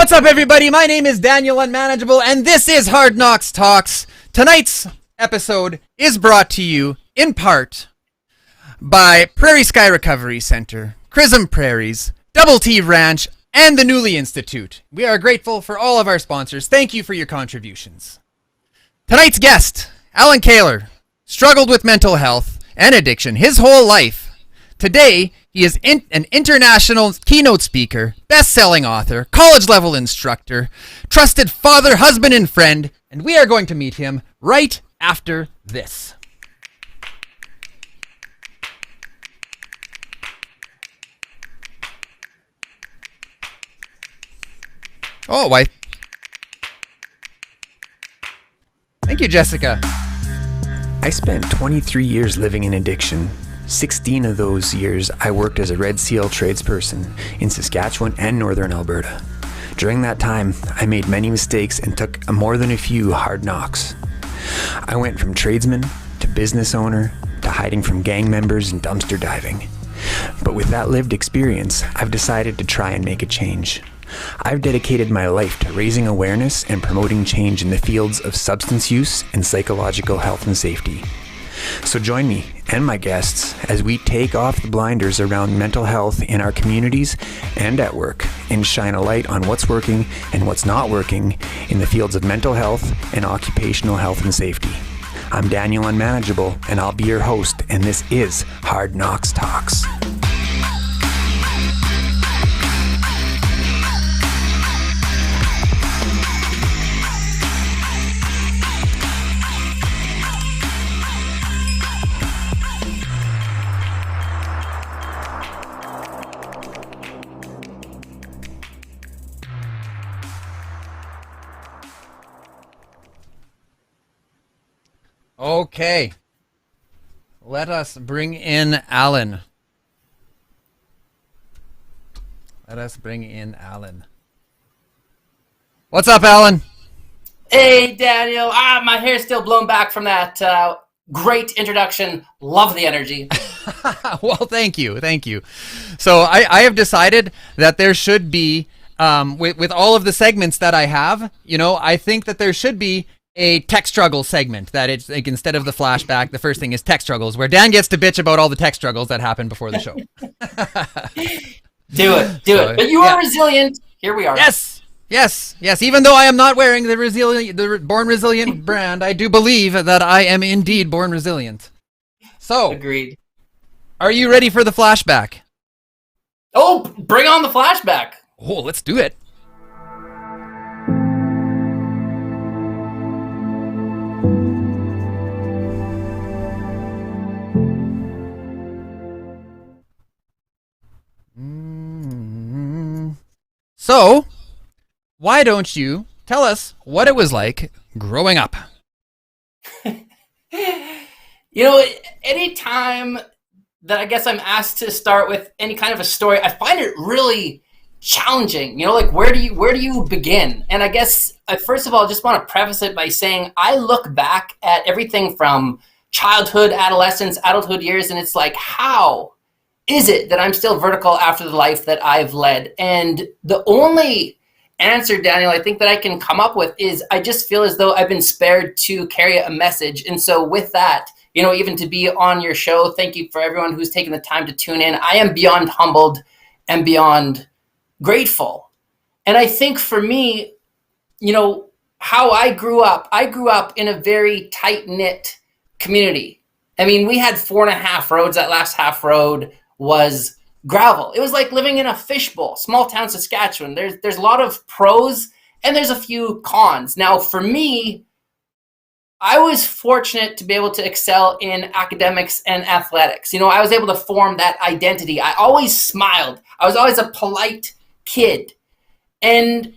What's up, everybody? My name is Daniel Unmanageable, and this is Hard Knocks Talks. Tonight's episode is brought to you in part by Prairie Sky Recovery Center, Chrism Prairies, Double T Ranch, and the Newly Institute. We are grateful for all of our sponsors. Thank you for your contributions. Tonight's guest, Allan Kehler, struggled with mental health and addiction his whole life. Today, he is an international keynote speaker, best-selling author, college-level instructor, trusted father, husband, and friend, and we are going to meet him right after this. Oh, why? Thank you, Jessica. I spent 23 years living in addiction. 16 of those years, I worked as a Red Seal tradesperson in Saskatchewan and Northern Alberta. During that time, I made many mistakes and took more than a few hard knocks. I went from tradesman to business owner to hiding from gang members and dumpster diving. But with that lived experience, I've decided to try and make a change. I've dedicated my life to raising awareness and promoting change in the fields of substance use and psychological health and safety. So join me and my guests as we take off the blinders around mental health in our communities and at work and shine a light on what's working and what's not working in the fields of mental health and occupational health and safety. I'm Daniel Unmanageable, and I'll be your host, and this is Hard Knocks Talks. Okay, let us bring in Allan. What's up, Allan? Hey, Daniel. My hair's still blown back from that great introduction. Love the energy. Well, thank you. So I have decided that there should be, with all of the segments that I have, I think that there should be a tech struggle segment, that it's like, instead of the flashback, the first thing is tech struggles, where Dan gets to bitch about all the tech struggles that happened before the show. Do it. But you are resilient. Here we are. Yes. Even though I am not wearing the Born Resilient brand, I do believe that I am indeed born resilient. So, agreed. Are you ready for the flashback? Oh, bring on the flashback. Oh, let's do it. So, why don't you tell us what it was like growing up? Anytime that I guess I'm asked to start with any kind of a story, I find it really challenging. Where do you begin? And I guess I first of all just want to preface it by saying I look back at everything from childhood, adolescence, adulthood years, and it's like, how is it that I'm still vertical after the life that I've led? And the only answer, Daniel, I think that I can come up with is I just feel as though I've been spared to carry a message. And so with that, even to be on your show, thank you for everyone who's taken the time to tune in. I am beyond humbled and beyond grateful. And I think for me, how I grew up in a very tight-knit community. I mean, we had 4.5 roads. That last half road was gravel. It was like living in a fishbowl, small town Saskatchewan. There's a lot of pros and there's a few cons. Now, for me, I was fortunate to be able to excel in academics and athletics. I was able to form that identity. I always smiled. I was always a polite kid. And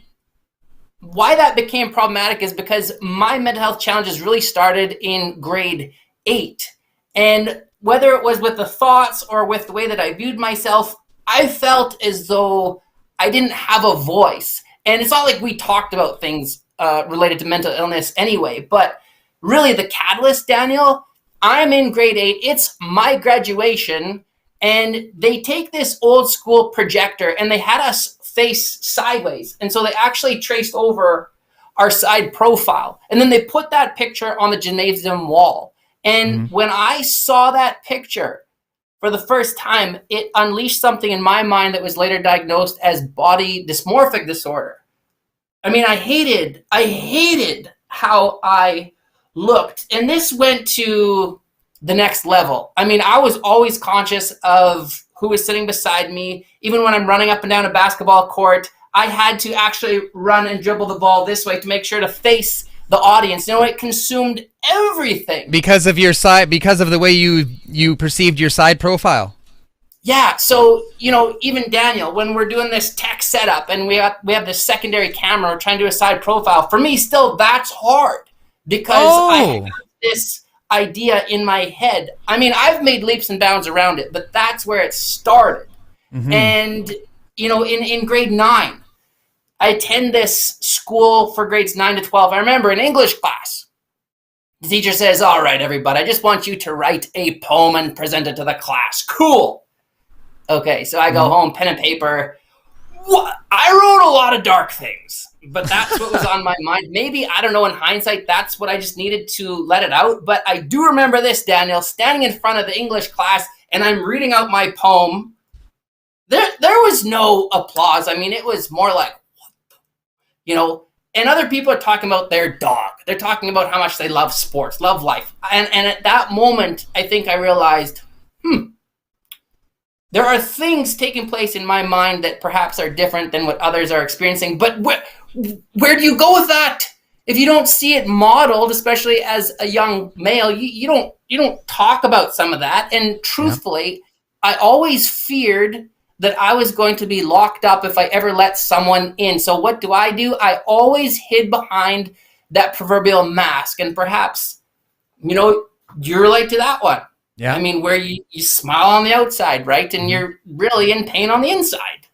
why that became problematic is because my mental health challenges really started in grade 8. And whether it was with the thoughts or with the way that I viewed myself, I felt as though I didn't have a voice. And it's not like we talked about things related to mental illness anyway, but really the catalyst, Daniel, I'm in grade 8. It's my graduation, and they take this old school projector and they had us face sideways. And so they actually traced over our side profile. And then they put that picture on the gymnasium wall. And when I saw that picture for the first time, it unleashed something in my mind that was later diagnosed as body dysmorphic disorder. I mean, I hated how I looked. And this went to the next level. I mean, I was always conscious of who was sitting beside me. Even when I'm running up and down a basketball court, I had to actually run and dribble the ball this way to make sure to face the audience. You know, it consumed everything. Because of your side, because of the way you perceived your side profile. Yeah, so, you know, even Daniel, when we're doing this tech setup and we have this secondary camera, we're trying to do a side profile, for me still that's hard because I have this idea in my head. I mean, I've made leaps and bounds around it, but that's where it started. And, you know, in grade 9, I attend this school for grades 9 to 12. I remember in English class, the teacher says, all right, everybody, I just want you to write a poem and present it to the class. Cool. Okay, so I go home, pen and paper. I wrote a lot of dark things, but that's what was on my mind. Maybe, I don't know, in hindsight, that's what I just needed to let it out. But I do remember this, Daniel, standing in front of the English class, and I'm reading out my poem. There was no applause. I mean, it was more like, you know, and other people are talking about their dog. They're talking about how much they love sports, love life. And at that moment, I think I realized, there are things taking place in my mind that perhaps are different than what others are experiencing. But where do you go with that? If you don't see it modeled, especially as a young male, you don't talk about some of that. And truthfully, I always feared that I was going to be locked up if I ever let someone in. So what do? I always hid behind that proverbial mask. And perhaps, you know, you relate to that one. Yeah. I mean, where you smile on the outside, right? And you're really in pain on the inside.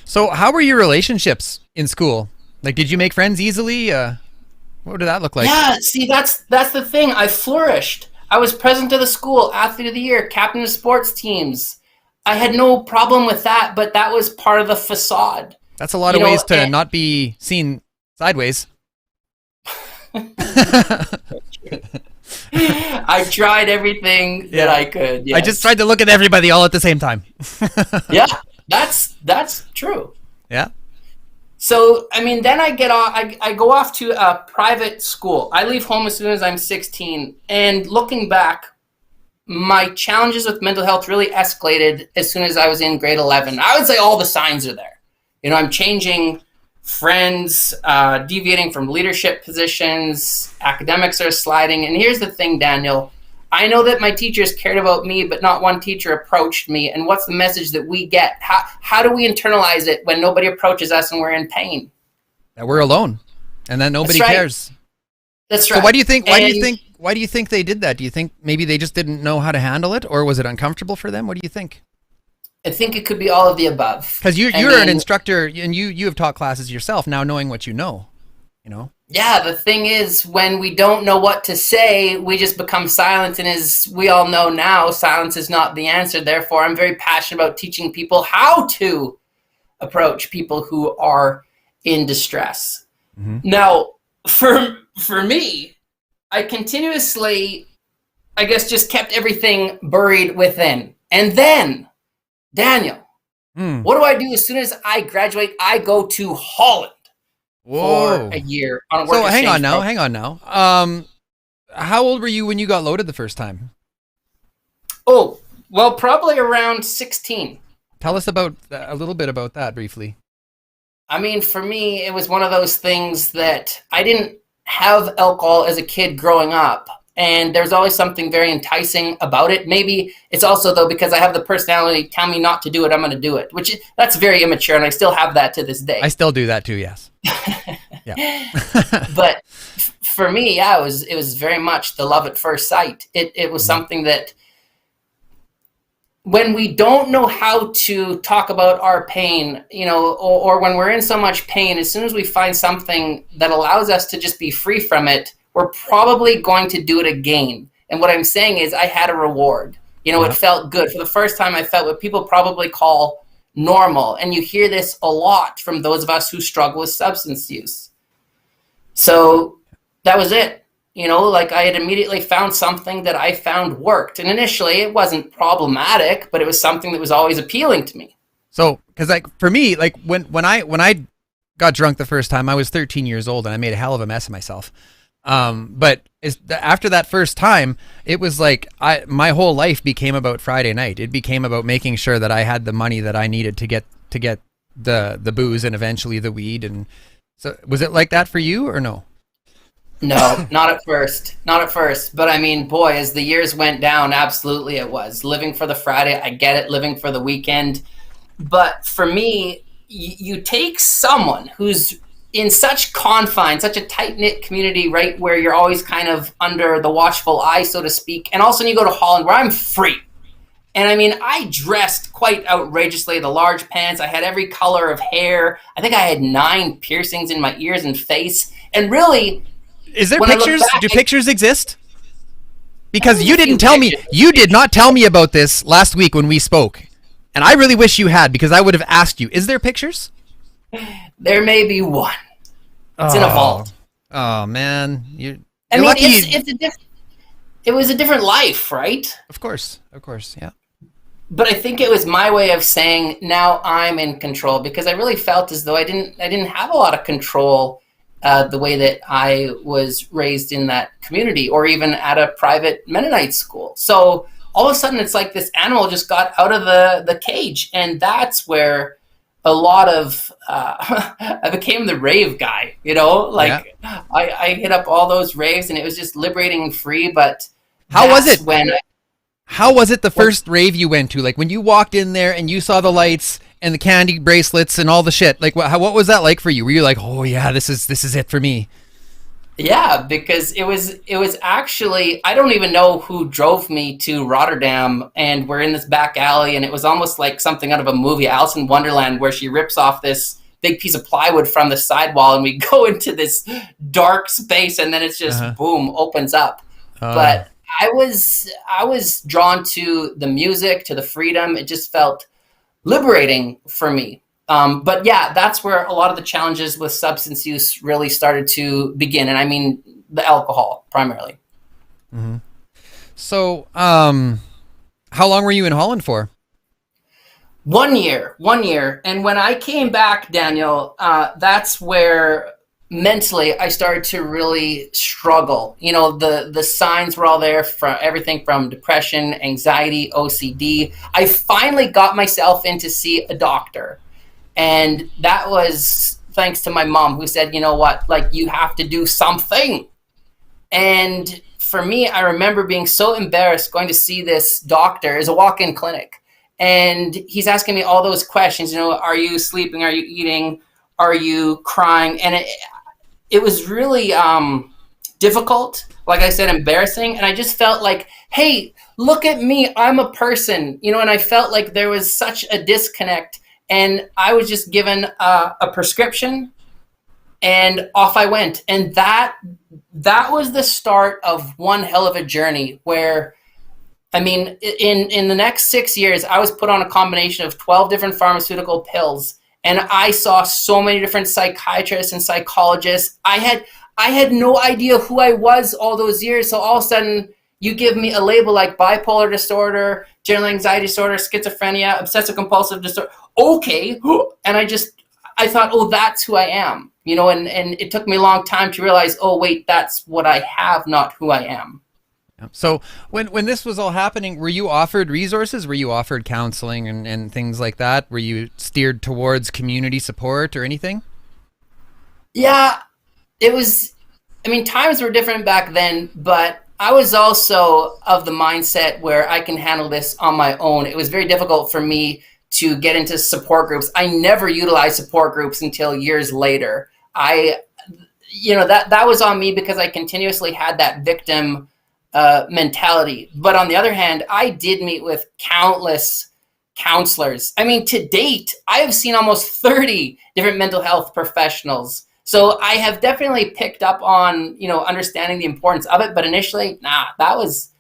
So how were your relationships in school? Like, did you make friends easily? What did that look like? Yeah, see, that's the thing. I flourished. I was president of the school, athlete of the year, captain of sports teams. I had no problem with that, but that was part of the facade. That's a lot of ways to not be seen sideways. I tried everything that I could. Yes. I just tried to look at everybody all at the same time. Yeah, that's true. Yeah. So, I mean, then I get off. I go off to a private school. I leave home as soon as I'm 16. And looking back, my challenges with mental health really escalated as soon as I was in grade 11. I would say all the signs are there. You know, I'm changing friends, deviating from leadership positions, academics are sliding. And here's the thing, Daniel. I know that my teachers cared about me, but not one teacher approached me. And what's the message that we get? How do we internalize it when nobody approaches us and we're in pain? That we're alone and that nobody cares. That's right. So why do you think they did that? Do you think maybe they just didn't know how to handle it, or was it uncomfortable for them? What do you think? I think it could be all of the above. Because you're an instructor and you have taught classes yourself, now knowing what you know. Yeah, the thing is, when we don't know what to say, we just become silent. And as we all know now, silence is not the answer. Therefore, I'm very passionate about teaching people how to approach people who are in distress. Now, for me, I continuously, I guess, just kept everything buried within. And then, Daniel, what do I do as soon as I graduate? I go to Holland. For a year on a work exchange. So hang on now. How old were you when you got loaded the first time? Oh, well, probably around 16. Tell us about a little bit about that briefly. I mean, for me, it was one of those things that I didn't have alcohol as a kid growing up. And there's always something very enticing about it. Maybe it's also, though, because I have the personality, tell me not to do it, I'm going to do it. That's very immature, and I still have that to this day. I still do that too, yes. Yeah. But for me, yeah, it was very much the love at first sight. It was something that when we don't know how to talk about our pain, or when we're in so much pain, as soon as we find something that allows us to just be free from it, we're probably going to do it again. And what I'm saying is I had a reward. It felt good. For the first time, I felt what people probably call normal. And you hear this a lot from those of us who struggle with substance use. So that was it. You know, like I had immediately found something that I found worked. And initially it wasn't problematic, but it was something that was always appealing to me. So, because like for me, like when I got drunk the first time, I was 13 years old and I made a hell of a mess of myself. But after that first time, it was like my whole life became about Friday night. It became about making sure that I had the money that I needed to get the booze and eventually the weed. And so, was it like that for you or no? No, not at first. Not at first. But I mean, boy, as the years went down, absolutely it was. Living for the Friday, I get it, living for the weekend. But for me, you take someone who's in such confines, such a tight-knit community, right, where you're always kind of under the watchful eye, so to speak. And all of a sudden you go to Holland where I'm free. And I mean, I dressed quite outrageously, the large pants. I had every color of hair. I think I had 9 piercings in my ears and face. And really... Is there pictures? Do pictures exist? Because you didn't tell me. pictures. You did not tell me about this last week when we spoke. And I really wish you had, because I would have asked you. Is there pictures? There may be one. It's in a vault. Oh man, you're lucky. lucky. It was a different life, right? Of course, yeah. But I think it was my way of saying now I'm in control, because I really felt as though I didn't have a lot of control the way that I was raised in that community, or even at a private Mennonite school. So all of a sudden, it's like this animal just got out of the cage, and that's where a lot of I became the rave guy. You know, like I hit up all those raves, and it was just liberating and free. But how was it How was it the first rave you went to? Like when you walked in there and you saw the lights and the candy bracelets and all the shit. Like what was that like for you? Were you like, oh yeah, this is it for me? Yeah, because it was actually, I don't even know who drove me to Rotterdam, and we're in this back alley, and it was almost like something out of a movie, Alice in Wonderland, where she rips off this big piece of plywood from the sidewall, and we go into this dark space, and then it's just boom, opens up. But I was drawn to the music, to the freedom. It just felt liberating for me. But yeah, that's where a lot of the challenges with substance use really started to begin. And I mean, the alcohol primarily. Mm-hmm. So, how long were you in Holland for? 1 year. And when I came back, Daniel, that's where mentally I started to really struggle. You know, the signs were all there, from everything from depression, anxiety, OCD. I finally got myself in to see a doctor. And that was thanks to my mom, who said, you know what, like, you have to do something. And for me, I remember being so embarrassed going to see this doctor. It's a walk-in clinic. And he's asking me all those questions, you know, are you sleeping? Are you eating? Are you crying? And it was really difficult, like I said, embarrassing. And I just felt like, hey, look at me, I'm a person, you know, and I felt like there was such a disconnect. And I was just given a prescription, and off I went. And that was the start of one hell of a journey where, I mean, in the next 6 years, I was put on a combination of 12 different pharmaceutical pills. And I saw so many different psychiatrists and psychologists. I had no idea who I was all those years. So all of a sudden, you give me a label like bipolar disorder, general anxiety disorder, schizophrenia, obsessive compulsive disorder. Okay. And I thought, oh, that's who I am. You know, and it took me a long time to realize, oh, wait, that's what I have, not who I am. So when this was all happening, were you offered resources? Were you offered counseling and things like that? Were you steered towards community support or anything? Yeah, it was, I mean, times were different back then, but I was also of the mindset where I can handle this on my own. It was very difficult for me to get into support groups. I never utilized support groups until years later. That was on me because I continuously had that victim mentality. But on the other hand, I did meet with countless counselors. I mean, to date, I have seen almost 30 different mental health professionals. So I have definitely picked up on, you know, understanding the importance of it. But initially, that was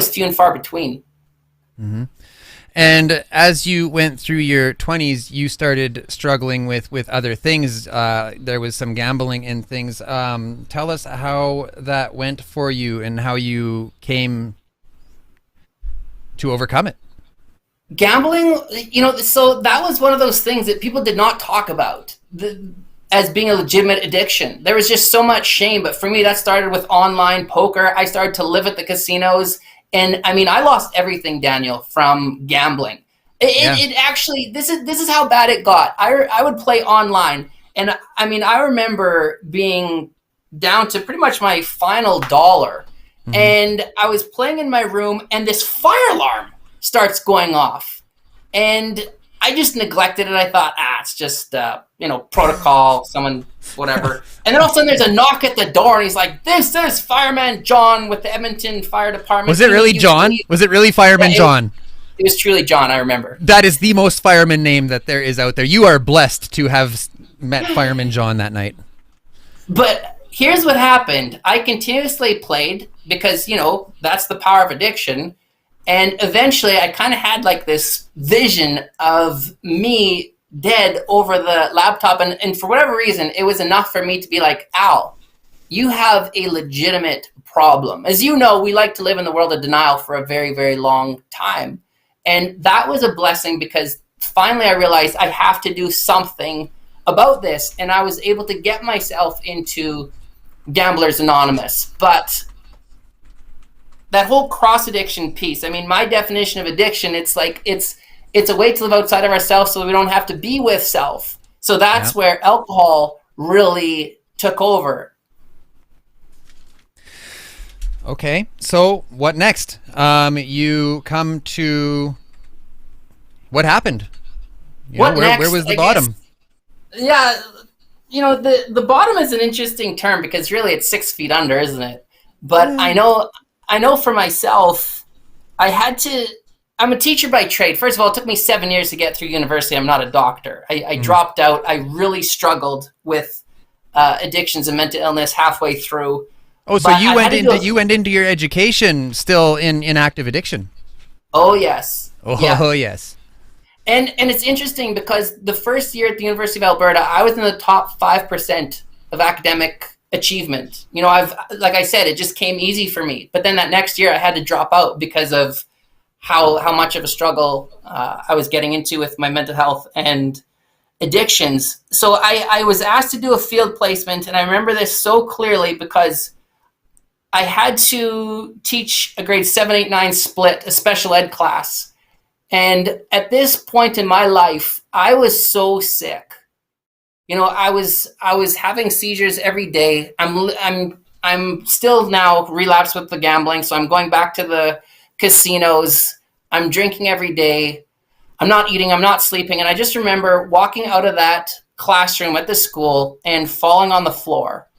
few and far between. Mm-hmm. And as you went through your 20s, you started struggling with other things. There was some gambling and things. Tell us how that went for you and how you came to overcome it. Gambling, so that was one of those things that people did not talk about as being a legitimate addiction. There was just so much shame. But for me, that started with online poker. I started to live at the casinos. And I mean, I lost everything, Daniel, from gambling. It actually, this is how bad it got. I would play online, and I mean, I remember being down to pretty much my final dollar, and I was playing in my room, and this fire alarm starts going off, and I just neglected it. I thought, it's just protocol, someone, whatever. And then all of a sudden, there's a knock at the door, and he's like, "This is Fireman John with the Edmonton Fire Department." Was it really John? Was it really Fireman John? It was truly John. I remember. That is the most fireman name that there is out there. You are blessed to have met Fireman John that night. But here's what happened. I continuously played because that's the power of addiction. And eventually I kind of had like this vision of me dead over the laptop. And for whatever reason, it was enough for me to be like, Al, you have a legitimate problem. As you know, we like to live in the world of denial for a very, very long time. And that was a blessing because finally I realized I have to do something about this. And I was able to get myself into Gamblers Anonymous. But that whole cross addiction piece, I mean, my definition of addiction, it's like it's a way to live outside of ourselves so we don't have to be with self. So that's where alcohol really took over. Okay, so what next? You come to what happened? Where was the bottom? Yeah, the bottom is an interesting term because really it's 6 feet under, isn't it? But I know for myself, I'm a teacher by trade. First of all, it took me 7 years to get through university. I'm not a doctor. I dropped out. I really struggled with addictions and mental illness halfway through. Oh, so you went into your education still in active addiction? Oh, yes. Oh, yes. And it's interesting because the first year at the University of Alberta, I was in the top 5% of academic achievement. Like I said, it just came easy for me. But then that next year I had to drop out because of how much of a struggle I was getting into with my mental health and addictions. So I was asked to do a field placement, and I remember this so clearly because I had to teach a grade 7, 8, 9 split, a special ed class. And at this point in my life, I was so sick. I was having seizures every day. I'm still now relapsed with the gambling, so I'm going back to the casinos. I'm drinking every day. I'm not eating. I'm not sleeping. And I just remember walking out of that classroom at the school and falling on the floor.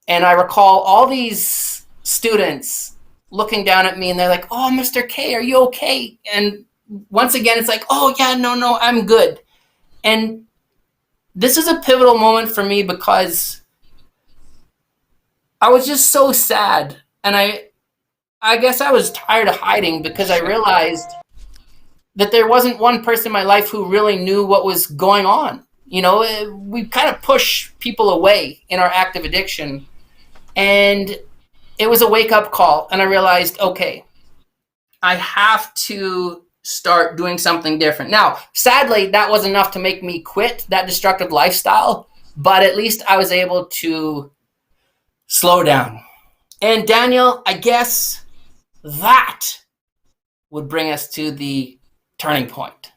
And I recall all these students looking down at me, and they're like, "Oh, Mr. K, are you okay?" And once again, it's like, "Oh, yeah, no, I'm good." And this is a pivotal moment for me because I was just so sad. And I guess I was tired of hiding because I realized that there wasn't one person in my life who really knew what was going on. We kind of push people away in our active addiction. And it was a wake-up call. And I realized, okay, I have to start doing something different. Now, sadly, that was enough to make me quit that destructive lifestyle, but at least I was able to slow down. And Daniel, I guess that would bring us to the turning point.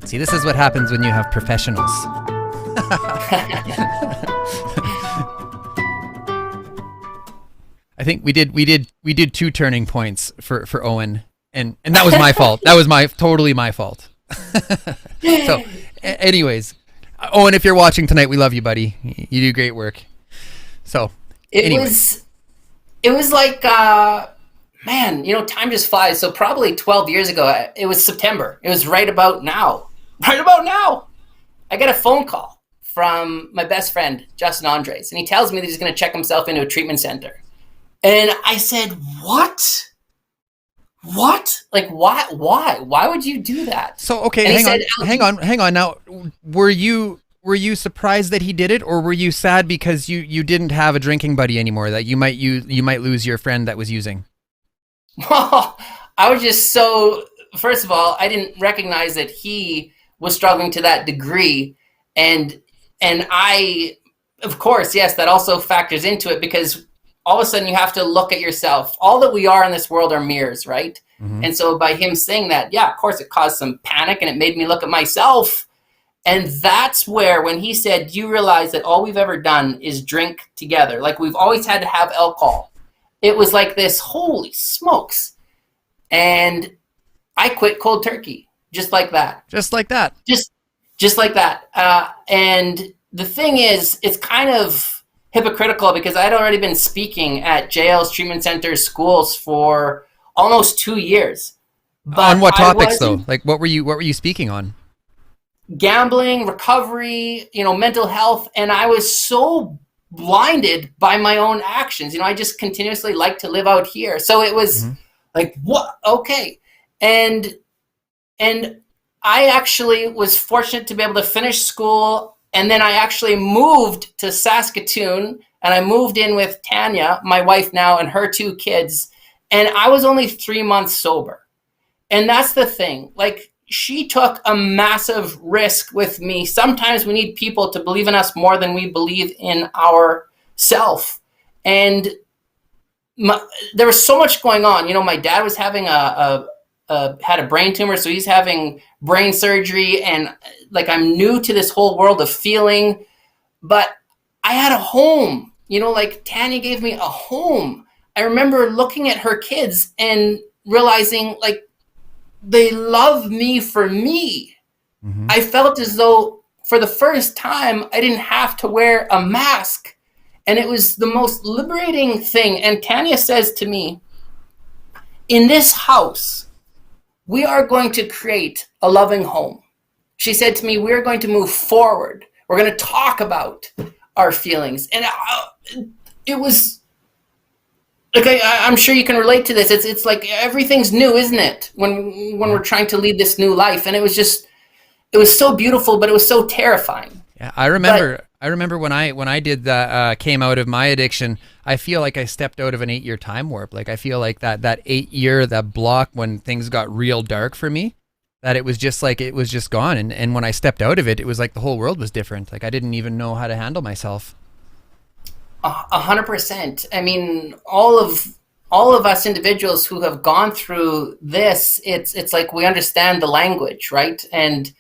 See, this is what happens when you have professionals. I think we did 2 turning points for Owen, and that was my fault. That was totally my fault. So, anyways, Owen, if you're watching tonight, we love you, buddy. You do great work. So, it was like, man, time just flies. So probably 12 years ago, it was September. It was right about now. Right about now, I get a phone call from my best friend, Justin Andres, and he tells me that he's going to check himself into a treatment center. And I said, what? Like, why would you do that? So, okay, hang on. Now, were you surprised that he did it, or were you sad because you didn't have a drinking buddy anymore, that you might lose your friend that was using? Well, I was just so, first of all, I didn't recognize that he was struggling to that degree. And I, of course, yes, that also factors into it, because all of a sudden you have to look at yourself. All that we are in this world are mirrors, right? Mm-hmm. And so by him saying that, yeah, of course it caused some panic, and it made me look at myself. And that's where, when he said, you realize that all we've ever done is drink together. Like, we've always had to have alcohol. It was like this, holy smokes. And I quit cold turkey, just like that. Just like that. Just like that. And the thing is, it's kind of hypocritical, because I'd already been speaking at jails, treatment centers, schools for almost 2 years. But on what topics, though? Like, what were you speaking on? Gambling, recovery, mental health. And I was so blinded by my own actions. I just continuously like to live out here. So it was like, what? Okay. And I actually was fortunate to be able to finish school. And then I actually moved to Saskatoon, and I moved in with Tanya, my wife now, and her 2 kids. And I was only 3 months sober. And that's the thing. Like, she took a massive risk with me. Sometimes we need people to believe in us more than we believe in ourselves. And there was so much going on. My dad was having had a brain tumor, so he's having brain surgery, and like, I'm new to this whole world of feeling, but I had a home, like, Tanya gave me a home. I remember looking at her kids and realizing, like, they love me for me. Mm-hmm. I felt as though for the first time I didn't have to wear a mask, and it was the most liberating thing. And Tanya says to me, in this house, we are going to create a loving home. She said to me, we're going to move forward. We're going to talk about our feelings. And it was like, I'm sure you can relate to this. It's like everything's new, isn't it? When we're trying to lead this new life. And it was so beautiful, but it was so terrifying. Yeah, I remember when I did that, came out of my addiction, I feel like I stepped out of an 8-year time warp. Like, I feel like that 8-year, that block when things got real dark for me, that it was just like, it was just gone. And when I stepped out of it, it was like the whole world was different. Like, I didn't even know how to handle myself. 100%. I mean, all of us individuals who have gone through this, it's like we understand the language, right? And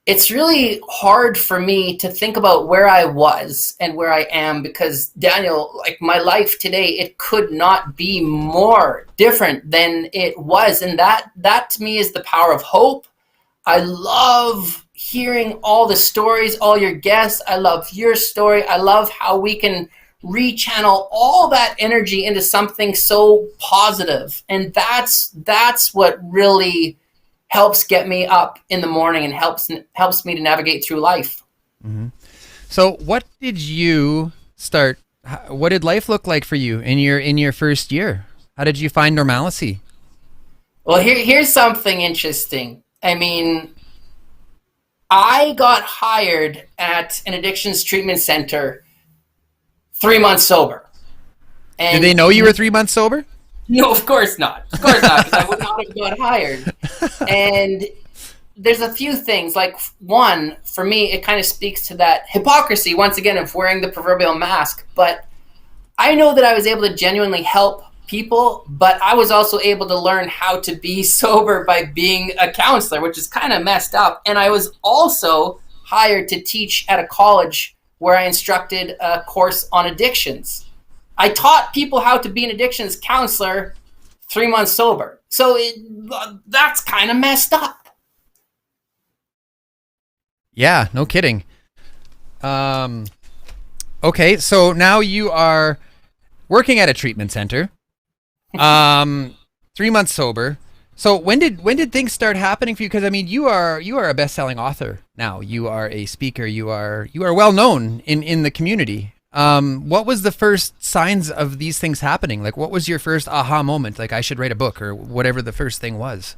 it's really hard for me to think about where I was and where I am, because, Daniel, like, my life today, it could not be more different than it was. And that to me is the power of hope. I love hearing all the stories, all your guests. I love your story. I love how we can rechannel all that energy into something so positive. And that's what really helps get me up in the morning and helps me to navigate through life. Mm-hmm. So what did life look like for you in your first year? How did you find normalcy? Well, here's something interesting. I mean, I got hired at an addictions treatment center 3 months sober. And did they know you were 3 months sober? No, of course not. Of course not, because I would not have got hired. And there's a few things. Like, one, for me, it kind of speaks to that hypocrisy, once again, of wearing the proverbial mask. But I know that I was able to genuinely help people, but I was also able to learn how to be sober by being a counselor, which is kind of messed up. And I was also hired to teach at a college where I instructed a course on addictions. I taught people how to be an addictions counselor 3 months sober. So that's kind of messed up. Yeah, no kidding. Okay, so now you are working at a treatment center. 3 months sober. So when did things start happening for you? Because I mean, you are a best-selling author now. You are a speaker. You are well known in the community. what was the first signs of these things happening? Like, what was your first aha moment? Like, I should write a book, or whatever the first thing was.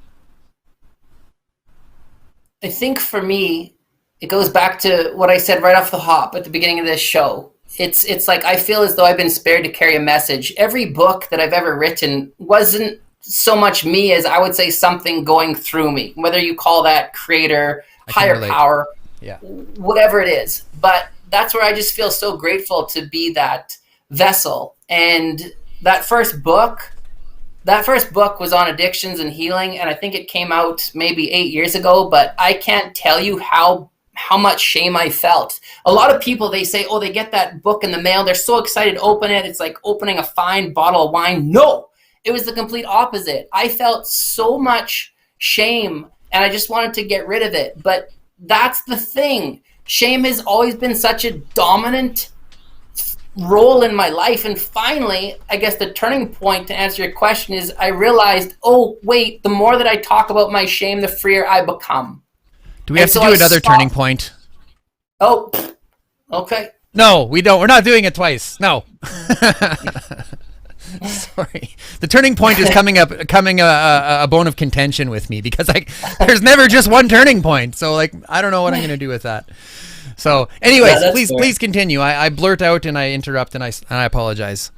I think for me, it goes back to what I said right off the hop at the beginning of this show. It's like I feel as though I've been spared to carry a message. Every book that I've ever written wasn't so much me as I would say something going through me, whether you call that creator, higher power, whatever it is. But that's where I just feel so grateful to be that vessel. And that first book was on addictions and healing, and I think it came out maybe 8 years ago, but I can't tell you how much shame I felt. A lot of people, they say, oh, they get that book in the mail, they're so excited to open it, it's like opening a fine bottle of wine. No, it was the complete opposite. I felt so much shame, and I just wanted to get rid of it. But that's the thing. Shame has always been such a dominant role in my life, and finally, I guess the turning point to answer your question is I realized, oh wait, the more that I talk about my shame, the freer I become. Do we have to do another turning point? Oh, okay. No, we don't. We're not doing it twice. No. Sorry. The turning point is coming a bone of contention with me, because there's never just one turning point. So I don't know what I'm going to do with that. So anyways, please continue. I blurt out and I interrupt and I apologize.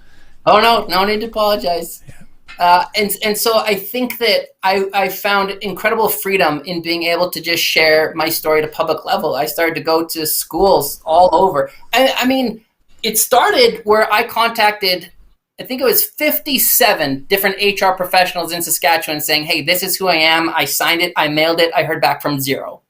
Oh, no need to apologize. Yeah. And so I think that I found incredible freedom in being able to just share my story at a public level. I started to go to schools all over. I mean, it started where I contacted, I think it was 57 different HR professionals in Saskatchewan saying, hey, this is who I am. I signed it. I mailed it. I heard back from zero.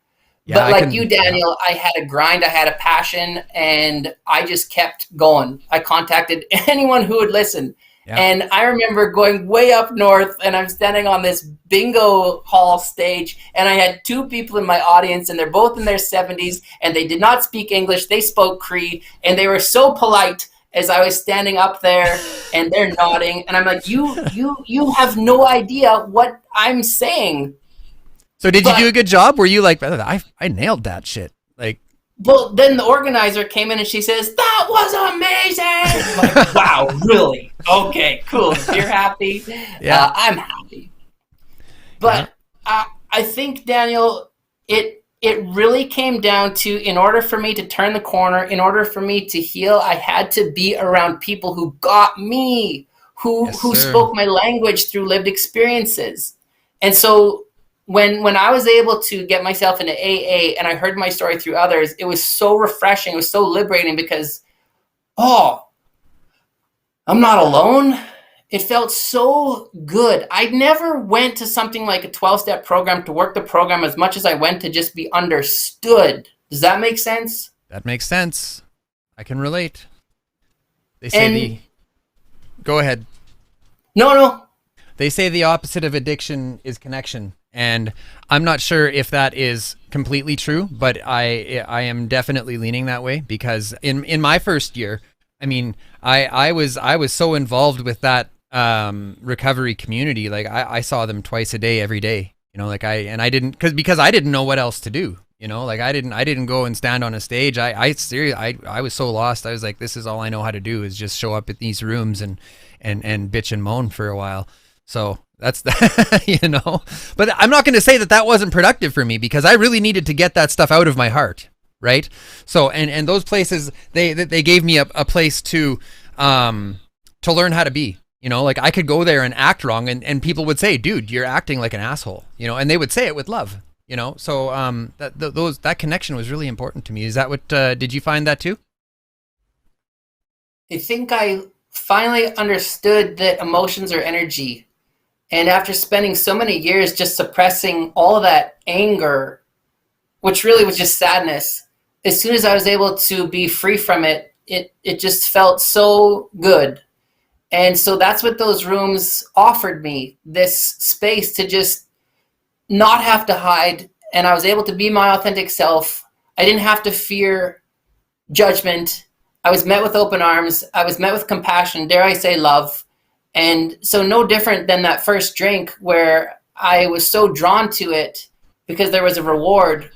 Yeah, but you, Daniel, I had a grind, I had a passion, and I just kept going. I contacted anyone who would listen. Yeah. And I remember going way up north, and I'm standing on this bingo hall stage, and I had two people in my audience, and they're both in their 70s, and they did not speak English. They spoke Cree, and they were so polite as I was standing up there, and they're nodding. And I'm like, you have no idea what I'm saying. So did you do a good job? Were you like, I nailed that shit? Well, then the organizer came in and she says, that was amazing. I'm like, wow, really? Okay, cool. You're happy? Yeah. I'm happy. But I think, Daniel, it really came down to, in order for me to turn the corner, in order for me to heal, I had to be around people who got me, who spoke my language through lived experiences. And so when I was able to get myself into AA and I heard my story through others, it was so refreshing. It was so liberating because, I'm not alone. It felt so good. I never went to something like a 12-step program to work the program as much as I went to just be understood. Does that make sense? That makes sense. I can relate. They say Go ahead. No. They say the opposite of addiction is connection. And I'm not sure if that is completely true, but I am definitely leaning that way, because in my first year, I mean, I was so involved with that recovery community. Like I saw them twice a day, every day, I didn't, because I didn't know what else to do. I didn't go and stand on a stage. I was so lost. I was like, this is all I know how to do, is just show up at these rooms and bitch and moan for a while. So that's but I'm not going to say that wasn't productive for me, because I really needed to get that stuff out of my heart. Right. So, and those places, they gave me a place to learn how to be, I could go there and act wrong, and people would say, dude, you're acting like an asshole, and they would say it with love, so that connection was really important to me. Is that what, did you find that too? I think I finally understood that emotions are energy. And after spending so many years just suppressing all of that anger, which really was just sadness, as soon as I was able to be free from it, it just felt so good. And so that's what those rooms offered me, this space to just not have to hide. And I was able to be my authentic self. I didn't have to fear judgment. I was met with open arms. I was met with compassion, dare I say love. And so no different than that first drink, where I was so drawn to it because there was a reward.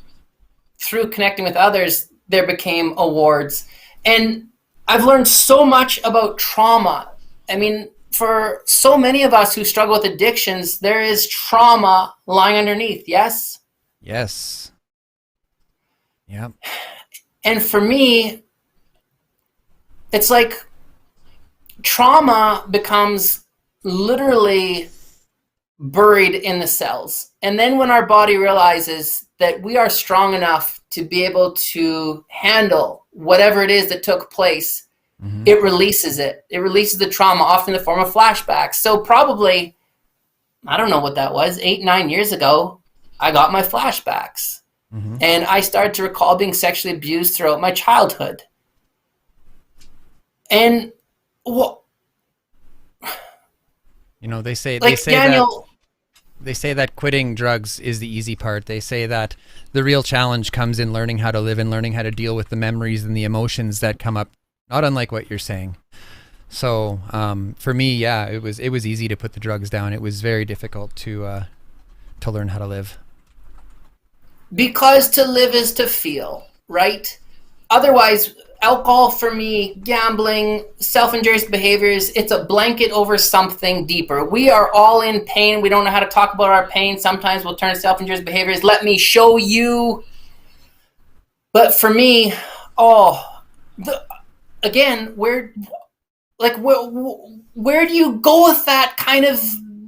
Through connecting with others, there became awards. And I've learned so much about trauma. I mean, for so many of us who struggle with addictions, there is trauma lying underneath, yes? Yes. Yep. And for me, it's like trauma becomes literally buried in the cells. And then when our body realizes that we are strong enough to be able to handle whatever it is that took place, it releases it. It releases the trauma, often in the form of flashbacks. So probably, I don't know what that was, 8-9 years ago, I got my flashbacks. And I started to recall being sexually abused throughout my childhood. And they say Daniel, they say that quitting drugs is the easy part. They say that the real challenge comes in learning how to live and learning how to deal with the memories and the emotions that come up, not unlike what you're saying. So for me, yeah, it was easy to put the drugs down. It was very difficult to learn how to live. because to live is to feel, right? Otherwise, alcohol for me, gambling, self-injurious behaviors, it's a blanket over something deeper. We are all in pain. We don't know how to talk about our pain. Sometimes we'll turn to self-injurious behaviors. Let me show you. But for me, again, where do you go with that kind of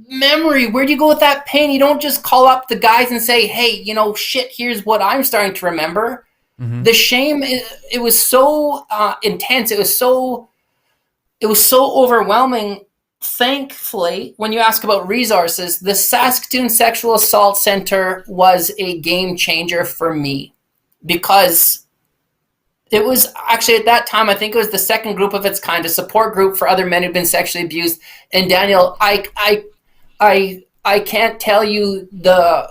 memory? Where do you go with that pain? You don't just call up the guys and say, hey, shit, here's what I'm starting to remember. The shame, it was so intense. It was so overwhelming. Thankfully, when you ask about resources, the Saskatoon Sexual Assault Center was a game changer for me, because it was actually, at that time, I think it was the second group of its kind, a support group for other men who've been sexually abused. And Daniel, I can't tell you the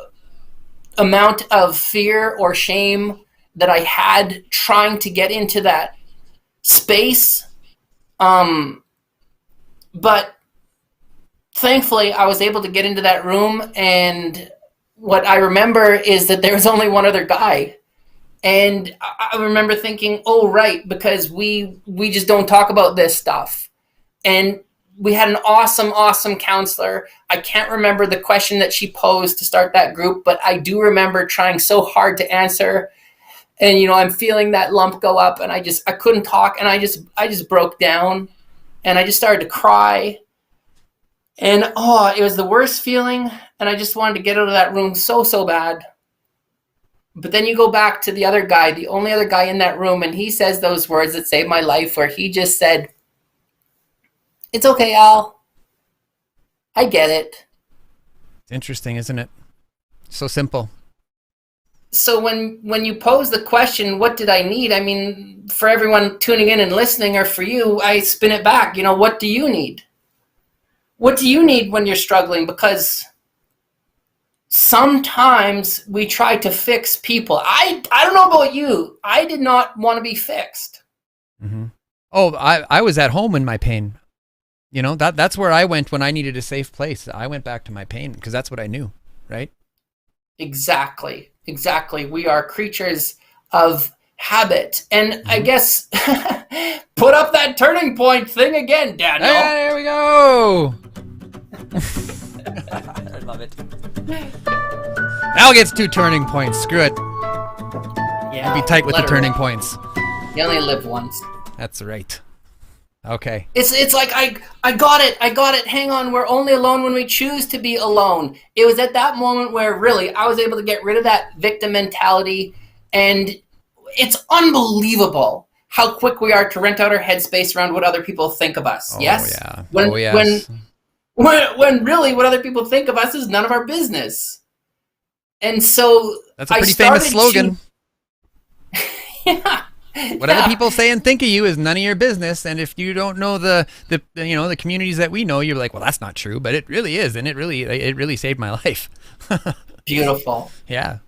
amount of fear or shame that I had trying to get into that space. But thankfully, I was able to get into that room, and what I remember is that there was only one other guy. And I remember thinking, oh, right, because we just don't talk about this stuff. And we had an awesome counselor. I can't remember the question that she posed to start that group, but I do remember trying so hard to answer. And, I'm feeling that lump go up, and I couldn't talk, and I just broke down, and I just started to cry. And, it was the worst feeling, and I just wanted to get out of that room so bad. But then you go back to the other guy, the only other guy in that room, and he says those words that saved my life, where he just said, "It's okay, Al. I get it." It's interesting, isn't it? So simple. So when you pose the question, what did I need? I mean, for everyone tuning in and listening, or for you, I spin it back. What do you need? What do you need when you're struggling? Because sometimes we try to fix people. I don't know about you. I did not want to be fixed. Oh, I was at home in my pain. That's where I went when I needed a safe place. I went back to my pain because that's what I knew, right? Exactly. We are creatures of habit. And I guess put up that turning point thing again, Daniel. There we go. I love it. Now gets 2 turning points. Screw it. Yeah. Be tight with the turning points. You only live once. That's right. Okay. It's like I got it. Hang on, we're only alone when we choose to be alone. It was at that moment where really I was able to get rid of that victim mentality, and it's unbelievable how quick we are to rent out our headspace around what other people think of us. Oh, yes? Yeah. Yes. When really what other people think of us is none of our business. And so that's a pretty famous slogan. Yeah. What other people say and think of you is none of your business. And if you don't know the communities that we know, you're like, well, that's not true, but it really is, and it really saved my life. Beautiful. Yeah.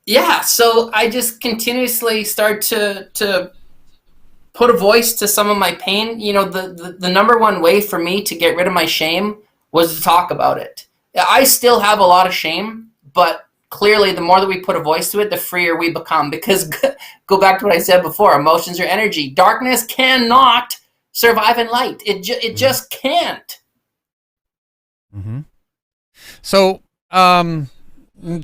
Yeah. So I just continuously start to put a voice to some of my pain. The number one way for me to get rid of my shame was to talk about it. I still have a lot of shame, but clearly the more that we put a voice to it, the freer we become. Because go back to what I said before, emotions are energy. Darkness cannot survive in light. It just can't. Mm-hmm. So,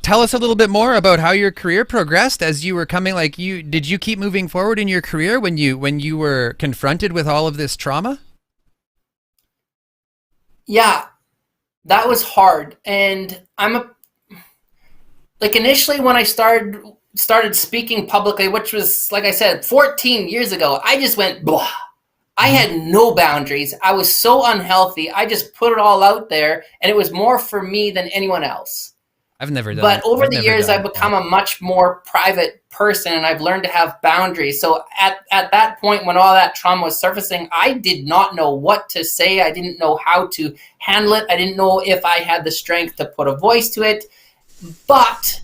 tell us a little bit more about how your career progressed as you were coming. Like, did you keep moving forward in your career when you were confronted with all of this trauma? Yeah, that was hard. And initially when I started speaking publicly, which was, like I said, 14 years ago, I just went blah. I had no boundaries. I was so unhealthy. I just put it all out there, and it was more for me than anyone else. I've never done But it. over the years, I've become a much more private person, and I've learned to have boundaries. So at that point, when all that trauma was surfacing, I did not know what to say. I didn't know how to handle it. I didn't know if I had the strength to put a voice to it. But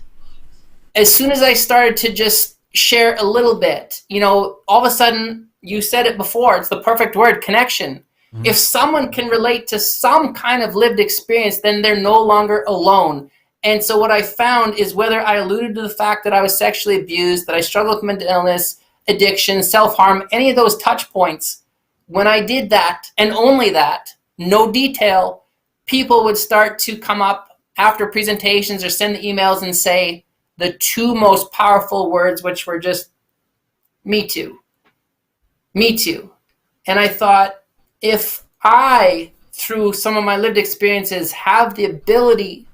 as soon as I started to just share a little bit, all of a sudden, you said it before, it's the perfect word, connection. Mm-hmm. If someone can relate to some kind of lived experience, then they're no longer alone. And so what I found is, whether I alluded to the fact that I was sexually abused, that I struggled with mental illness, addiction, self-harm, any of those touch points, when I did that, and only that, no detail, people would start to come up after presentations or send the emails and say the two most powerful words, which were just, me too. Me too. And I thought, if I, through some of my lived experiences, have the ability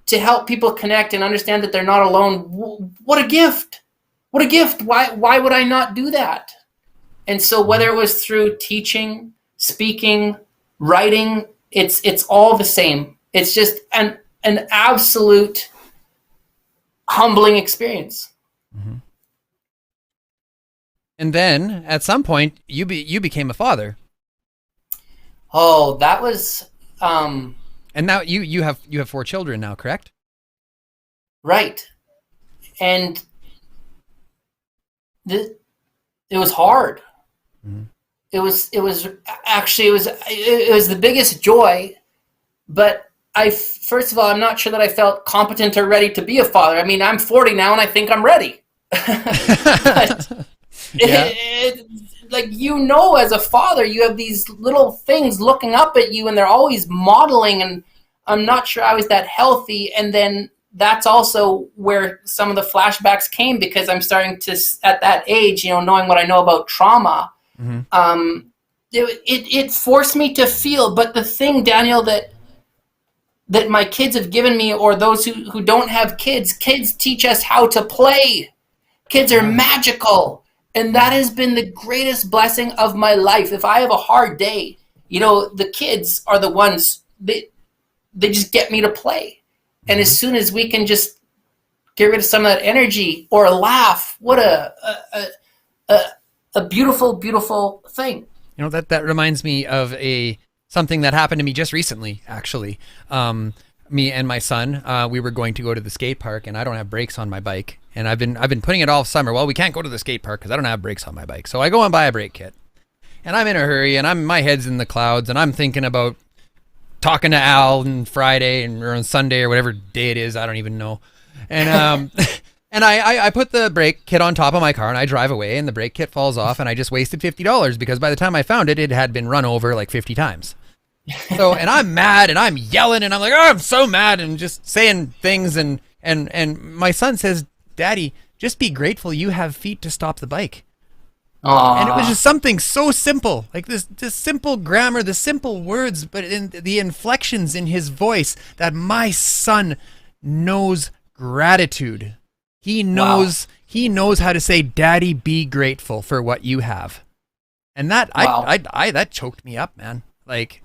to help people connect and understand that they're not alone, what a gift. What a gift. Why would I not do that? And so whether it was through teaching, speaking, writing, it's all the same. It's just an absolute humbling experience. Mm-hmm. And then at some point you became a father. Oh, that was and now you have 4 children now, correct? Right. And it was hard. Mm-hmm. It was the biggest joy, but first of all, I'm not sure that I felt competent or ready to be a father. I mean, I'm 40 now and I think I'm ready. But yeah. As a father, you have these little things looking up at you and they're always modeling, and I'm not sure I was that healthy. And then that's also where some of the flashbacks came, because I'm starting to, at that age, knowing what I know about trauma, mm-hmm. It forced me to feel. But the thing, Daniel, that my kids have given me, or those who don't have kids teach us how to play. Kids are magical. And that has been the greatest blessing of my life. If I have a hard day, the kids are the ones that they just get me to play. And as soon as we can just get rid of some of that energy or laugh, what a beautiful, beautiful thing. That reminds me of something that happened to me just recently, actually. Me and my son, we were going to go to the skate park, and I don't have brakes on my bike. And I've been putting it all summer. Well, we can't go to the skate park because I don't have brakes on my bike. So I go and buy a brake kit. And I'm in a hurry, and my head's in the clouds, and I'm thinking about talking to Al on Friday or on Sunday or whatever day it is. I don't even know. And and I put the brake kit on top of my car, and I drive away, and the brake kit falls off, and I just wasted $50 because by the time I found it, it had been run over like 50 times. So, and I'm mad, and I'm yelling, and I'm like, oh, I'm so mad, and just saying things, and my son says, Daddy, just be grateful you have feet to stop the bike. Aww. And it was just something so simple, like this simple grammar, the simple words, but in the inflections in his voice, that my son knows gratitude. He knows how to say, Daddy, be grateful for what you have. And that that choked me up, man. Like,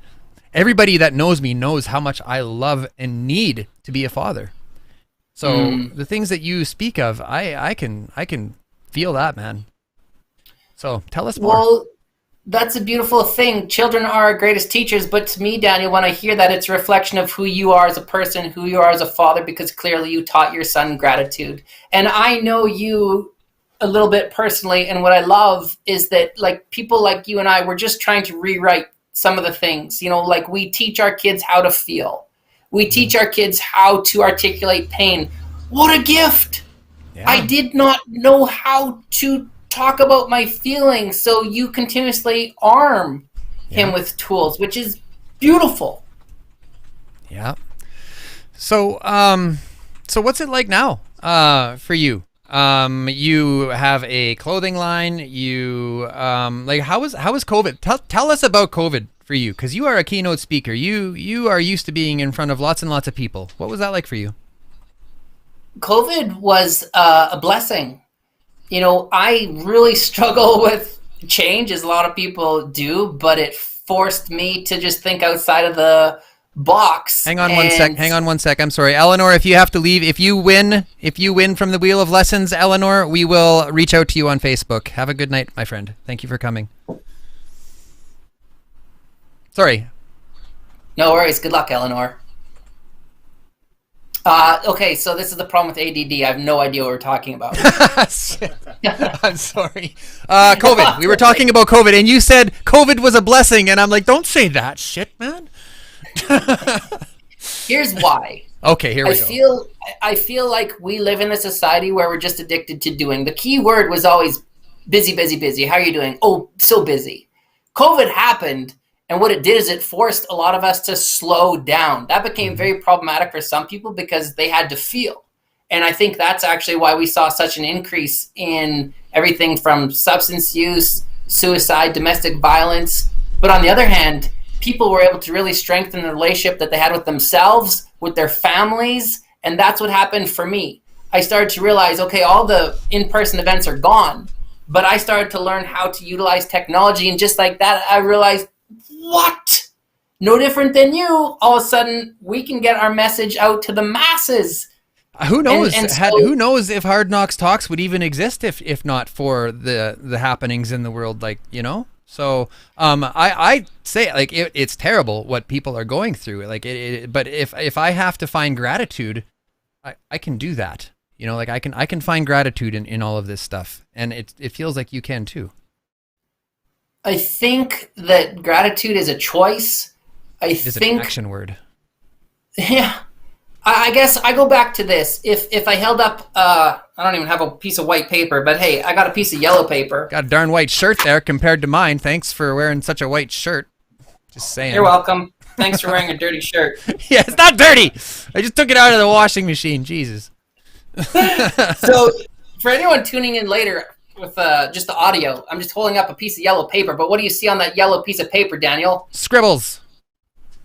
everybody that knows me knows how much I love and need to be a father. So the things that you speak of, I can feel that, man. So tell us more. Well, that's a beautiful thing. Children are our greatest teachers, but to me, Daniel, when I hear that, it's a reflection of who you are as a person, who you are as a father, because clearly you taught your son gratitude. And I know you a little bit personally, and what I love is that, like, people like you and I, we're just trying to rewrite some of the things. We teach our kids how to feel. We teach our kids how to articulate pain. what a gift. Yeah. I did not know how to talk about my feelings, so you continuously arm him with tools, which is beautiful. Yeah. So, so what's it like now, for you? You have a clothing line. You, like, how was COVID? Tell us about COVID for you, because you are a keynote speaker. You are used to being in front of lots and lots of people. What was that like for you? COVID was a blessing. You know, I really struggle with change, as a lot of people do, but it forced me to just think outside of the box. Hang on one sec. I'm sorry, Eleanor. If you have to leave, if you win from the Wheel of Lessons, Eleanor, we will reach out to you on Facebook. Have a good night, my friend. Thank you for coming. Sorry. No worries. Good luck, Eleanor. Okay, so this is the problem with ADD. I have no idea what we're talking about. I'm sorry. COVID. We were talking about COVID, and you said COVID was a blessing, and I'm like, don't say that shit, man. Here's why. Okay, here we go. I feel like we live in a society where we're just addicted to doing. The key word was always busy, busy, busy. How are you doing? Oh, so busy. COVID happened, and what it did is it forced a lot of us to slow down. That became very problematic for some people because they had to feel. And I think that's actually why we saw such an increase in everything from substance use, suicide, domestic violence. But on the other hand, people were able to really strengthen the relationship that they had with themselves, with their families, and that's what happened for me. I started to realize, okay, all the in-person events are gone, but I started to learn how to utilize technology, and just like that, I realized, what? No different than you. All of a sudden, we can get our message out to the masses. Who knows? Who knows if Hard Knocks Talks would even exist if not for the happenings in the world, like, you know? So I say, like, it's terrible what people are going through. Like, but if I have to find gratitude, I can do that. You know, like I can find gratitude in all of this stuff, and it feels like you can too. I think that gratitude is a choice. It's an action word. Yeah. I guess I go back to this. If I held up, I don't even have a piece of white paper, but hey, I got a piece of yellow paper. Got a darn white shirt there compared to mine. Thanks for wearing such a white shirt. Just saying. You're welcome. Thanks for wearing a dirty shirt. Yeah, it's not dirty. I just took it out of the washing machine. Jesus. So for anyone tuning in later with just the audio, I'm just holding up a piece of yellow paper, but what do you see on that yellow piece of paper, Daniel? Scribbles.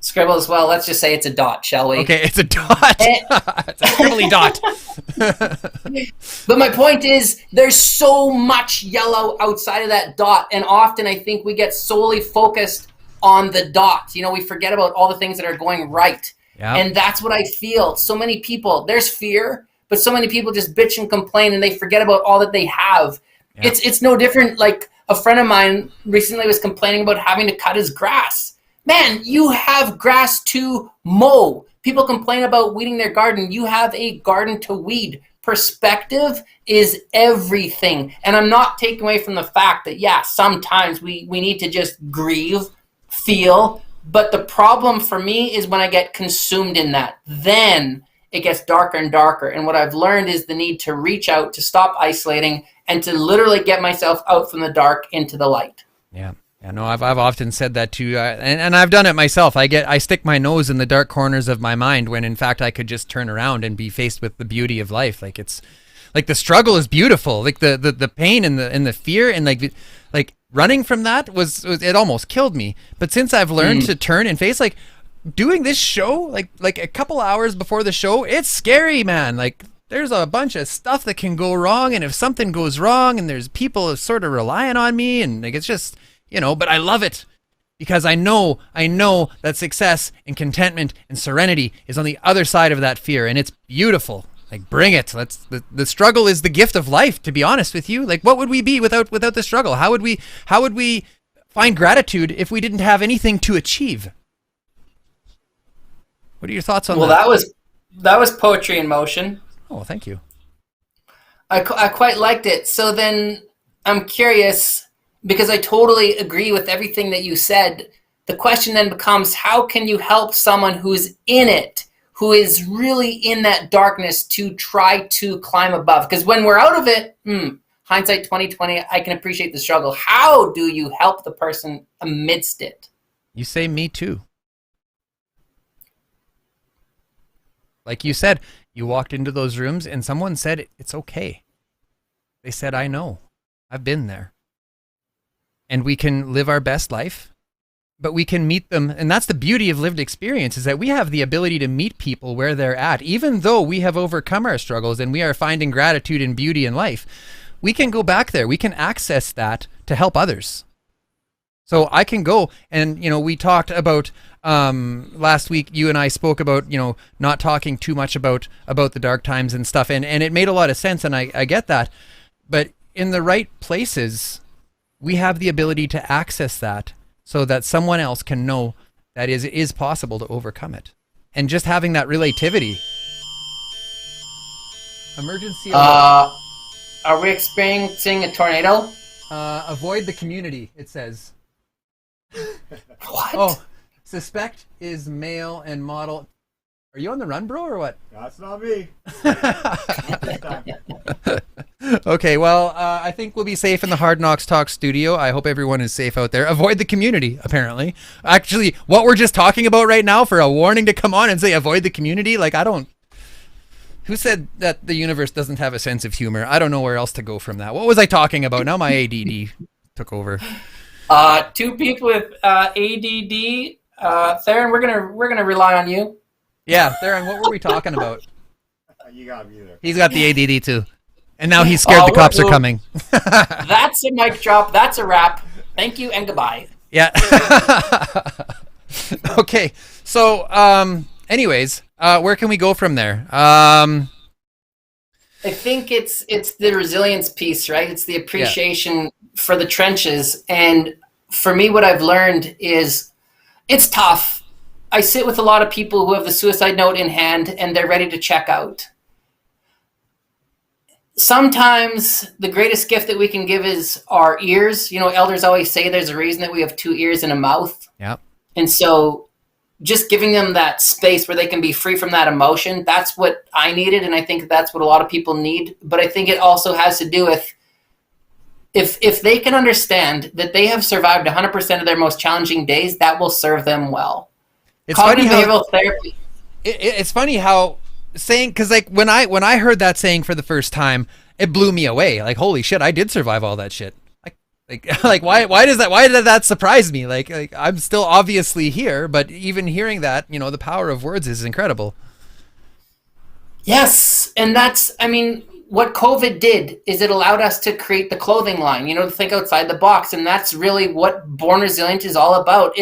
Scribble as well. Let's just say it's a dot, shall we? Okay, it's a dot. It's a scribbly dot. But my point is, there's so much yellow outside of that dot, and often I think we get solely focused on the dot. You know, we forget about all the things that are going right. Yep. And that's what I feel. So many people, there's fear, but so many people just bitch and complain, and they forget about all that they have. Yep. It's no different. Like, a friend of mine recently was complaining about having to cut his grass. Man, you have grass to mow. People complain about weeding their garden. You have a garden to weed. Perspective is everything. And I'm not taking away from the fact that, yeah, sometimes we need to just grieve, feel. But the problem for me is when I get consumed in that. Then it gets darker and darker. And what I've learned is the need to reach out, to stop isolating, and to literally get myself out from the dark into the light. Yeah. I know I've often said that too, and I've done it myself. I stick my nose in the dark corners of my mind when in fact I could just turn around and be faced with the beauty of life. Like, it's like the struggle is beautiful. Like the pain and the fear and like running from that was it almost killed me. But since I've learned to turn and face, like, doing this show, like a couple hours before the show, it's scary, man. Like, there's a bunch of stuff that can go wrong, and if something goes wrong, and there's people sort of relying on me, and like, it's just, you know, but I love it because I know that success and contentment and serenity is on the other side of that fear, and it's beautiful. Like, bring it. The struggle is the gift of life, to be honest with you. Like, what would we be without the struggle? How would we find gratitude if we didn't have anything to achieve? What are your thoughts on that? Well, that was poetry in motion. Oh, thank you. I quite liked it. So then I'm curious, because I totally agree with everything that you said. The question then becomes, how can you help someone who's in it, who is really in that darkness to try to climb above. Because when we're out of it, hindsight 2020, I can appreciate the struggle. How do you help the person amidst it? You say me too. Like you said, you walked into those rooms and someone said, it's okay. They said, I know. I've been there. And we can live our best life, but we can meet them. And that's the beauty of lived experience, is that we have the ability to meet people where they're at. Even though we have overcome our struggles and we are finding gratitude and beauty in life, we can go back there. We can access that to help others. So I can go and, we talked about last week, you and I spoke about, not talking too much about the dark times and stuff. And it made a lot of sense. And I get that. But in the right places, we have the ability to access that so that someone else can know that it is possible to overcome it. And just having that relativity. Emergency alert. Are we experiencing a tornado? Avoid the community, it says. What? Oh, suspect is male and model. Are you on the run, bro, or what? That's not me. Okay, well, I think we'll be safe in the Hard Knocks Talk studio. I hope everyone is safe out there. Avoid the community, apparently. Actually, what we're just talking about right now, for a warning to come on and say avoid the community, who said that the universe doesn't have a sense of humor? I don't know where else to go from that. What was I talking about? Now my ADD took over. Two people with ADD. Theron, we're gonna rely on you. Yeah, Theron, what were we talking about? You got me there. He's got the ADD too. And now he's scared the cops are coming. That's a mic drop. That's a wrap. Thank you and goodbye. Yeah. Okay. So, anyways, where can we go from there? I think it's the resilience piece, right? It's the appreciation for the trenches. And for me, what I've learned is it's tough. I sit with a lot of people who have the suicide note in hand and they're ready to check out. Sometimes the greatest gift that we can give is our ears. Elders always say there's a reason that we have two ears and a mouth. Yeah. And so just giving them that space where they can be free from that emotion, that's what I needed. And I think that's what a lot of people need. But I think it also has to do with if they can understand that they have survived 100% of their most challenging days, that will serve them well. It's Cognitive behavioral therapy. It's funny how saying, because when I heard that saying for the first time, it blew me away. Like, holy shit, I did survive all that shit. Like why did that surprise me? Like I'm still obviously here, but even hearing that, the power of words is incredible. Yes, and what COVID did is it allowed us to create the clothing line, to think outside the box, and that's really what Born Resilient is all about.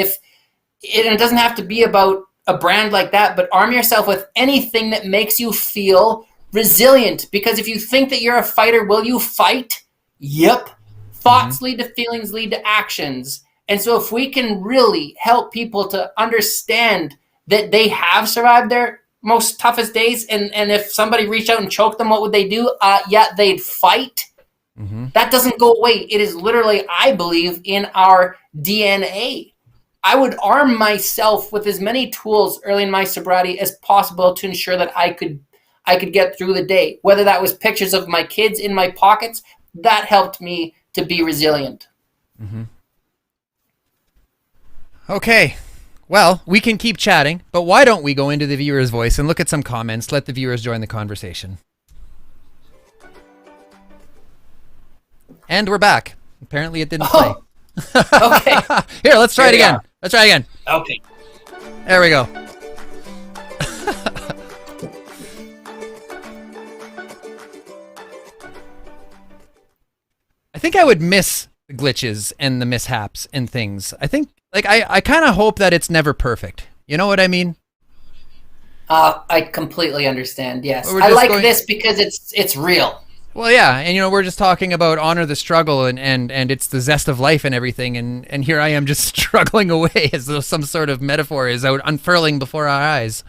It doesn't have to be about a brand like that, but arm yourself with anything that makes you feel resilient. Because if you think that you're a fighter, will you fight? Yep. Thoughts lead to feelings, lead to actions. And so if we can really help people to understand that they have survived their most toughest days, and if somebody reached out and choked them, what would they do? They'd fight. That doesn't go away. It is literally, I believe, in our DNA. I would arm myself with as many tools early in my sobriety as possible to ensure that I could get through the day. Whether that was pictures of my kids in my pockets, that helped me to be resilient. Okay. Well, we can keep chatting, but why don't we go into the viewer's voice and look at some comments, let the viewers join the conversation. And we're back. Apparently it didn't play. Okay. Here, let's try it again. Let's try again. Okay. There we go. I think I would miss the glitches and the mishaps and things. I think, I kind of hope that it's never perfect. You know what I mean? I completely understand. Yes, I like this because it's real. Well, yeah, and we're just talking about honor the struggle and it's the zest of life and everything, and here I am just struggling away as though some sort of metaphor is out unfurling before our eyes.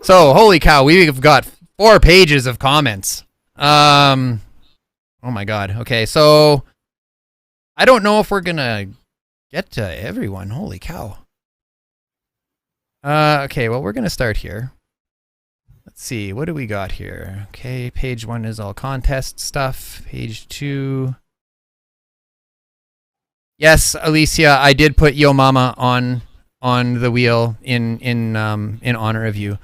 So, holy cow, we've got 4 pages of comments. Oh my god. Okay, so I don't know if we're gonna get to everyone. Holy cow. Okay, well, we're going to start here. Let's see, what do we got here? Okay, page 1 is all contest stuff. Page 2. Yes, Alicia, I did put Yo Mama on the wheel in honor of you.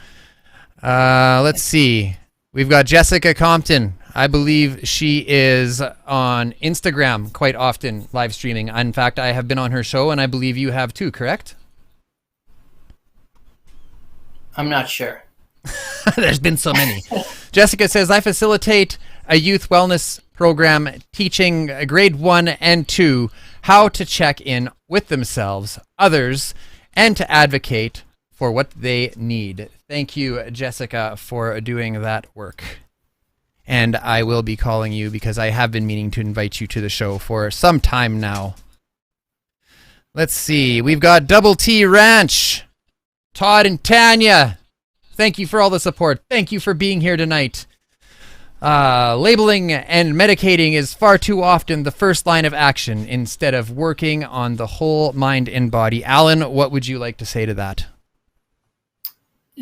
Let's see. We've got Jessica Compton. I believe she is on Instagram quite often, live streaming. In fact, I have been on her show, and I believe you have too, correct? I'm not sure. There's been so many. Jessica says, I facilitate a youth wellness program teaching grade 1 and 2 how to check in with themselves, others, and to advocate for what they need. Thank you, Jessica, for doing that work. And I will be calling you because I have been meaning to invite you to the show for some time now. Let's see. We've got Double T Ranch. Todd and Tanya. Thank you for all the support. Thank you for being here tonight. Labeling and medicating is far too often the first line of action instead of working on the whole mind and body. Allan, what would you like to say to that?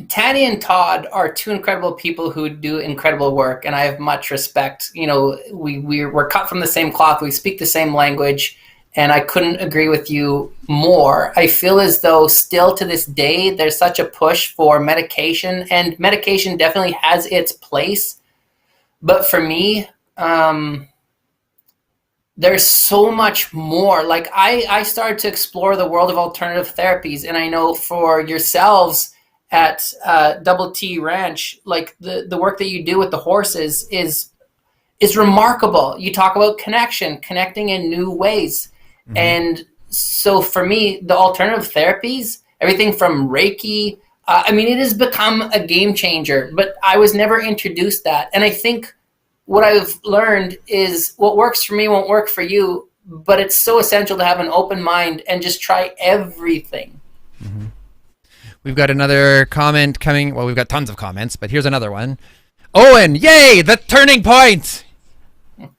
Tanya and Todd are two incredible people who do incredible work, and I have much respect. You know, we're cut from the same cloth. We speak the same language, and I couldn't agree with you more. I feel as though still to this day, there's such a push for medication, and medication definitely has its place. But for me, there's so much more. Like I started to explore the world of alternative therapies, and I know for yourselves at Double T Ranch, like the work that you do with the horses is remarkable. You talk about connecting in new ways. Mm-hmm. And so for me, the alternative therapies, everything from Reiki, it has become a game changer, but I was never introduced that. And I think what I've learned is what works for me won't work for you, but it's so essential to have an open mind and just try everything. Mm-hmm. We've got another comment coming. Well, we've got tons of comments, but here's another one. Owen, yay, the turning point.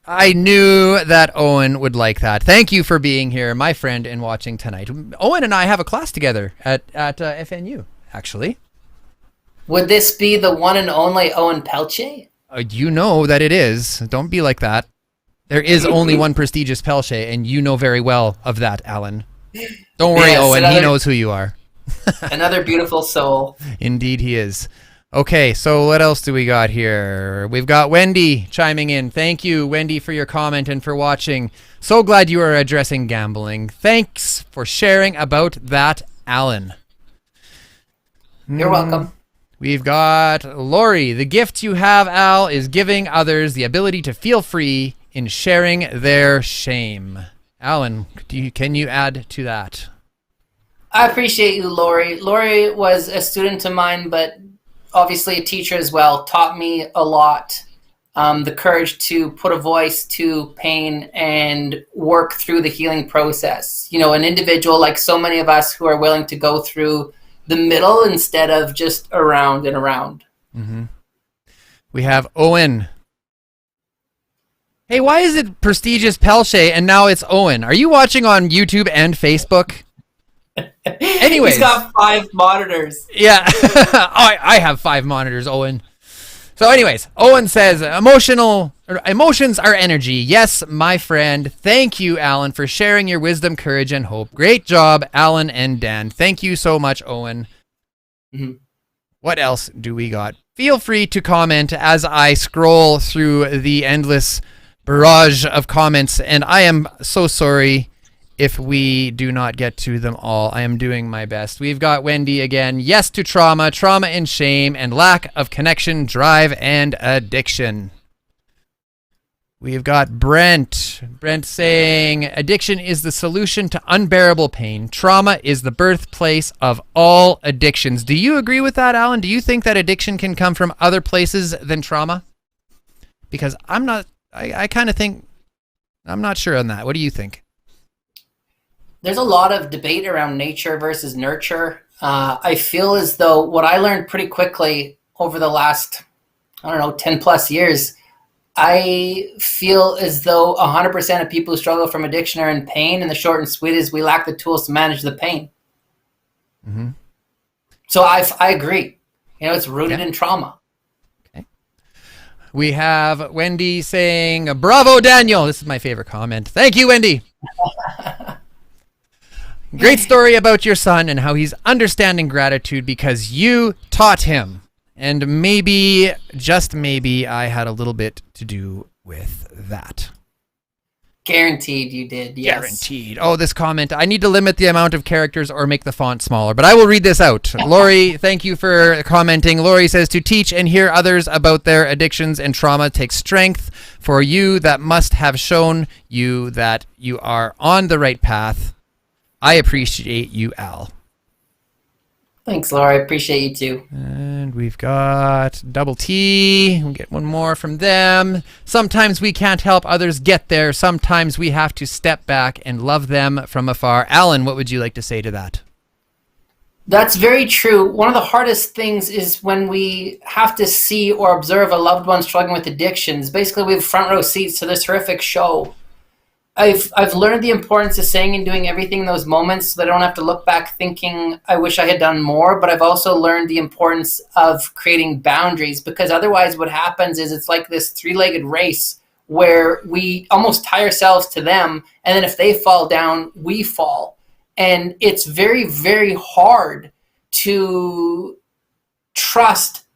I knew that Owen would like that. Thank you for being here, my friend, and watching tonight. Owen and I have a class together at FNU, actually. Would this be the one and only Owen Pelche? You know that it is. Don't be like that. There is only one prestigious Pelche, and you know very well of that, Allan. Don't worry, yes, Owen. He knows who you are. Another beautiful soul. Indeed he is. Okay, so what else do we got here? We've got Wendy chiming in. Thank you, Wendy, for your comment and for watching. So glad you are addressing gambling. Thanks for sharing about that, Allan. You're welcome. We've got Lori. The gift you have, Al, is giving others the ability to feel free in sharing their shame. Allan, can you add to that? I appreciate you, Lori. Lori was a student of mine, but obviously a teacher as well, taught me a lot. The courage to put a voice to pain and work through the healing process. You know, an individual like so many of us who are willing to go through the middle instead of just around and around. Mm-hmm. We have Owen. Hey, why is it prestigious Pelche and now it's Owen? Are you watching on YouTube and Facebook? Anyways, he's got 5 monitors. Yeah, I have 5 monitors, Owen. So anyways, Owen says, emotions are energy. Yes, my friend. Thank you, Allan, for sharing your wisdom, courage, and hope. Great job, Allan and Dan. Thank you so much, Owen. Mm-hmm. What else do we got? Feel free to comment as I scroll through the endless barrage of comments, and I am so sorry if we do not get to them all. I am doing my best. We've got Wendy again. Yes to trauma and shame, and lack of connection, drive, and addiction. We've got Brent. Brent saying, addiction is the solution to unbearable pain. Trauma is the birthplace of all addictions. Do you agree with that, Allan? Do you think that addiction can come from other places than trauma? Because I kind of think, I'm not sure on that. What do you think? There's a lot of debate around nature versus nurture. I feel as though what I learned pretty quickly over the last, 10 plus years, I feel as though 100% of people who struggle from addiction are in pain, and the short and sweet is we lack the tools to manage the pain. Mm-hmm. So I agree. You know, it's rooted in trauma. Okay. We have Wendy saying, "Bravo, Daniel." This is my favorite comment. Thank you, Wendy. Great story about your son and how he's understanding gratitude because you taught him. And maybe, just maybe, I had a little bit to do with that. Guaranteed you did, yes. Guaranteed. Oh, this comment. I need to limit the amount of characters or make the font smaller, but I will read this out. Lori, thank you for commenting. Lori says, to teach and hear others about their addictions and trauma takes strength. For you, that must have shown you that you are on the right path. I appreciate you, Al. Thanks, Laura. I appreciate you too. And we've got Double T. We'll get one more from them. Sometimes we can't help others get there. Sometimes we have to step back and love them from afar. Allan, what would you like to say to that? That's very true. One of the hardest things is when we have to see or observe a loved one struggling with addictions. Basically, we have front row seats to this horrific show. I've learned the importance of saying and doing everything in those moments so that I don't have to look back thinking I wish I had done more, but I've also learned the importance of creating boundaries, because otherwise what happens is it's like this three-legged race where we almost tie ourselves to them, and then if they fall down, we fall. And it's very, very hard to trust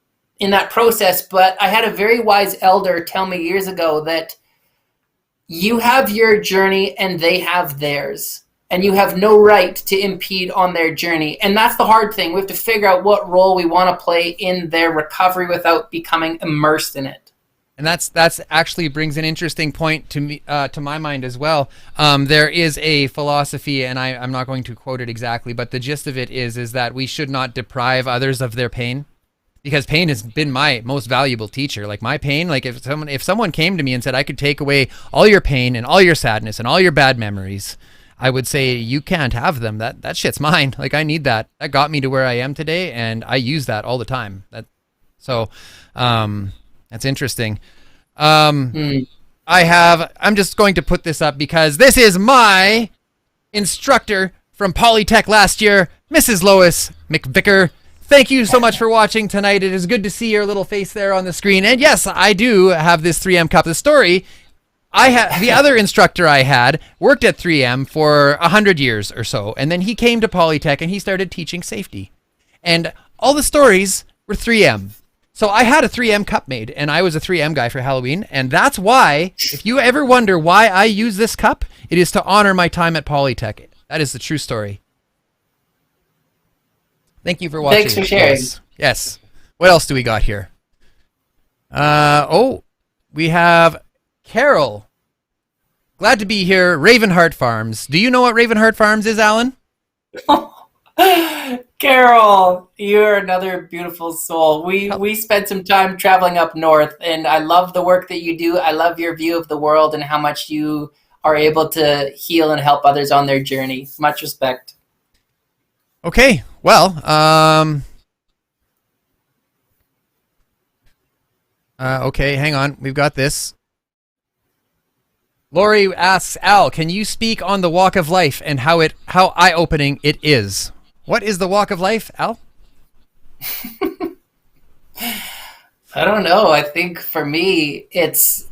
in that process, but I had a very wise elder tell me years ago that you have your journey and they have theirs, and you have no right to impede on their journey. And that's the hard thing. We have to figure out what role we want to play in their recovery without becoming immersed in it. And that's actually brings an interesting point to me, to my mind as well. There is a philosophy, and I'm not going to quote it exactly, but the gist of it is that we should not deprive others of their pain. Because pain has been my most valuable teacher. Like my pain, like if someone came to me and said I could take away all your pain and all your sadness and all your bad memories, I would say you can't have them. That shit's mine. Like I need that. That got me to where I am today, and I use that all the time. That's interesting. I'm just going to put this up because this is my instructor from Polytech last year, Mrs. Lois McVicker. Thank you so much for watching tonight. It is good to see your little face there on the screen. And yes, I do have this 3M cup. The story, the other instructor I had worked at 3M for 100 years or so. And then he came to Polytech and he started teaching safety. And all the stories were 3M. So I had a 3M cup made, and I was a 3M guy for Halloween. And that's why, if you ever wonder why I use this cup, it is to honor my time at Polytech. That is the true story. Thank you for watching. Thanks for sharing. Yes. What else do we got here? We have Carol. Glad to be here. Ravenheart Farms. Do you know what Ravenheart Farms is, Allan? Carol, you're another beautiful soul. We spent some time traveling up north, and I love the work that you do. I love your view of the world and how much you are able to heal and help others on their journey. Much respect. Okay, well, okay, hang on. We've got this. Lori asks, Al, can you speak on the walk of life and how eye-opening it is? What is the walk of life, Al? I don't know. I think for me, it's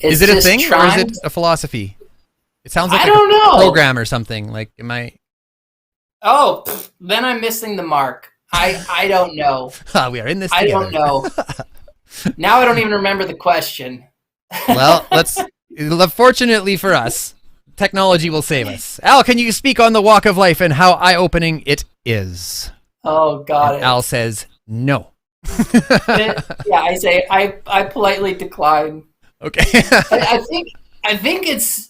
is it a thing or is it a philosophy? It sounds like a program or something. Like, am I? Oh, then I'm missing the mark. I don't know. We are in this together. I don't know. Now I don't even remember the question. Well, fortunately for us, technology will save us. Al, can you speak on the walk of life and how eye-opening it is? Oh, got it. Al says no. Yeah, I say I politely decline. Okay. I think it's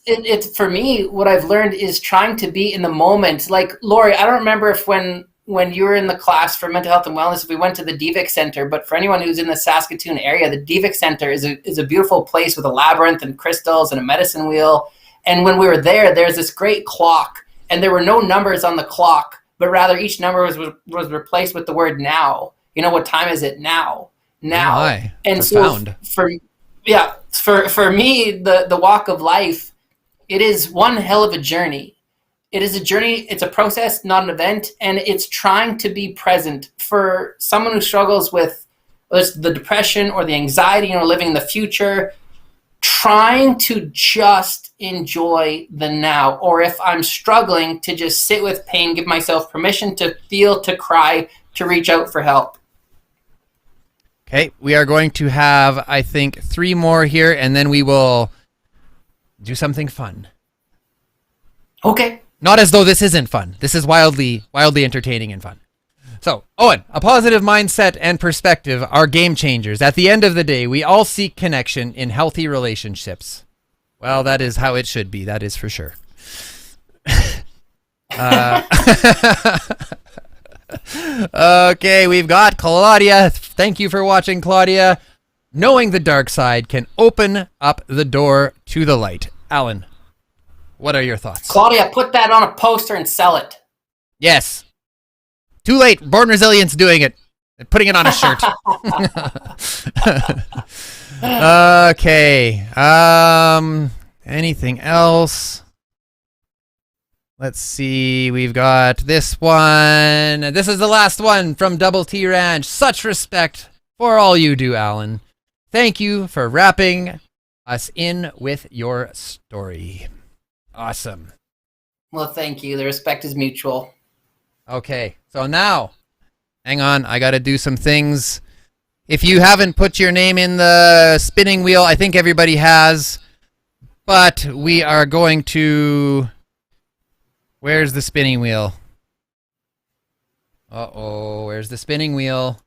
for me, what I've learned is trying to be in the moment. Like, Lori, I don't remember if when you were in the class for mental health and wellness, if we went to the DVIC Center, but for anyone who's in the Saskatoon area, the DVIC Center is a beautiful place with a labyrinth and crystals and a medicine wheel. And when we were there, there's this great clock, and there were no numbers on the clock, but rather each number was replaced with the word now. You know, what time is it now? Now. Oh, and profound. So for me, the walk of life, it is one hell of a journey. It is a journey. It's a process, not an event. And it's trying to be present for someone who struggles with the depression or the anxiety, living in the future, trying to just enjoy the now, or if I'm struggling, to just sit with pain, give myself permission to feel, to cry, to reach out for help. Okay, we are going to have, I think, 3 more here, and then we will do something fun. Okay. Not as though this isn't fun. This is wildly entertaining and fun. So, Owen, a positive mindset and perspective are game changers. At the end of the day, we all seek connection in healthy relationships. Well, that is how it should be. That is for sure. Okay, we've got Claudia. Thank you for watching, Claudia. Knowing the dark side can open up the door to the light. Allan, what are your thoughts? Claudia, put that on a poster and sell it. Yes. Too late. Born Resilience doing it. Putting it on a shirt. Okay. Anything else? Let's see. We've got this one. This is the last one from Double T Ranch. Such respect for all you do, Allan. Thank you for wrapping us in with your story. Awesome. Well, thank you. The respect is mutual. Okay, so now, hang on, I gotta do some things. If you haven't put your name in the spinning wheel, I think everybody has, but we are going to... Where's the spinning wheel? Uh-oh, where's the spinning wheel?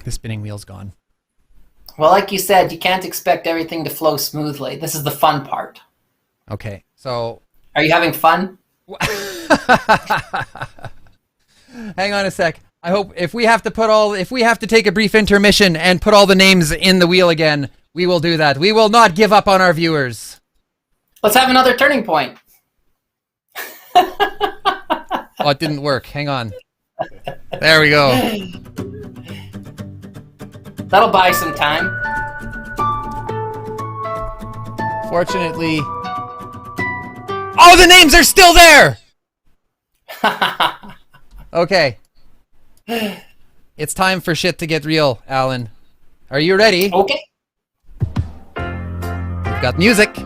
The spinning wheel's gone. Well, like you said, you can't expect everything to flow smoothly. This is the fun part. Okay, so... Are you having fun? Hang on a sec. I hope if we have to take a brief intermission and put all the names in the wheel again, we will do that. We will not give up on our viewers. Let's have another turning point. Oh, it didn't work. Hang on. There we go. That'll buy some time. Fortunately... Oh, the names are still there! Okay. It's time for shit to get real, Allan. Are you ready? Okay. We've got music.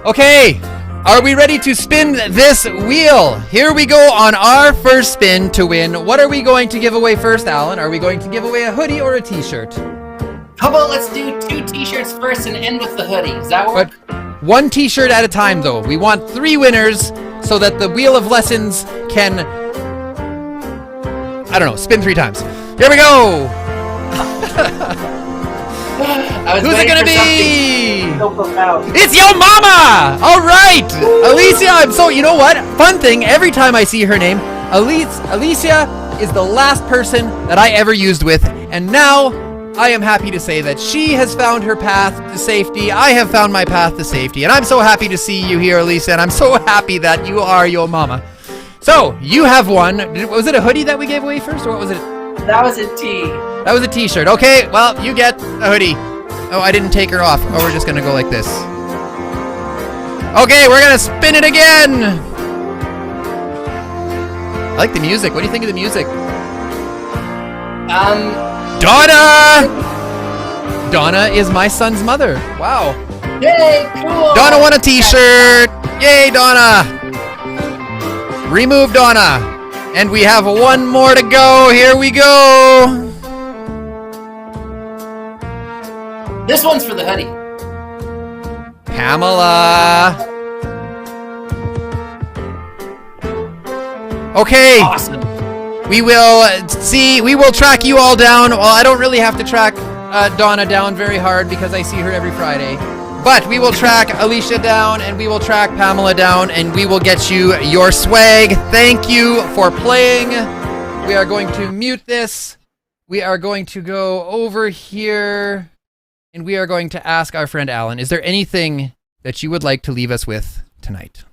Okay. Are we ready to spin this wheel? Here we go on our first spin to win. What are we going to give away first, Allan? Are we going to give away a hoodie or a t-shirt? How about let's do 2 t-shirts first and end with the hoodie? Does that work? But 1 t-shirt at a time, though. We want 3 winners so that the Wheel of Lessons can, I don't know, spin 3 times. Here we go! Who's it gonna be? So profound. It's Yo Mama! All right, Alicia. You know what? Fun thing. Every time I see her name, Alicia is the last person that I ever used with, and now I am happy to say that she has found her path to safety. I have found my path to safety, and I'm so happy to see you here, Alicia. And I'm so happy that you are Yo Mama. So you have won. Was it a hoodie that we gave away first, or what was it? That was a T. That was a t-shirt. Okay, well, you get a hoodie. Oh, I didn't take her off. Oh, we're just gonna go like this. Okay, we're gonna spin it again. I like the music. What do you think of the music? Donna! Donna is my son's mother. Wow. Yay, cool. Donna won a t-shirt. Yay, Donna. Remove Donna. And we have 1 more to go. Here we go. This one's for the hoodie. Pamela. Okay. Awesome. We will track you all down. Well, I don't really have to track Donna down very hard because I see her every Friday. But we will track Alicia down, and we will track Pamela down, and we will get you your swag. Thank you for playing. We are going to mute this. We are going to go over here, and we are going to ask our friend Allan, is there anything that you would like to leave us with tonight?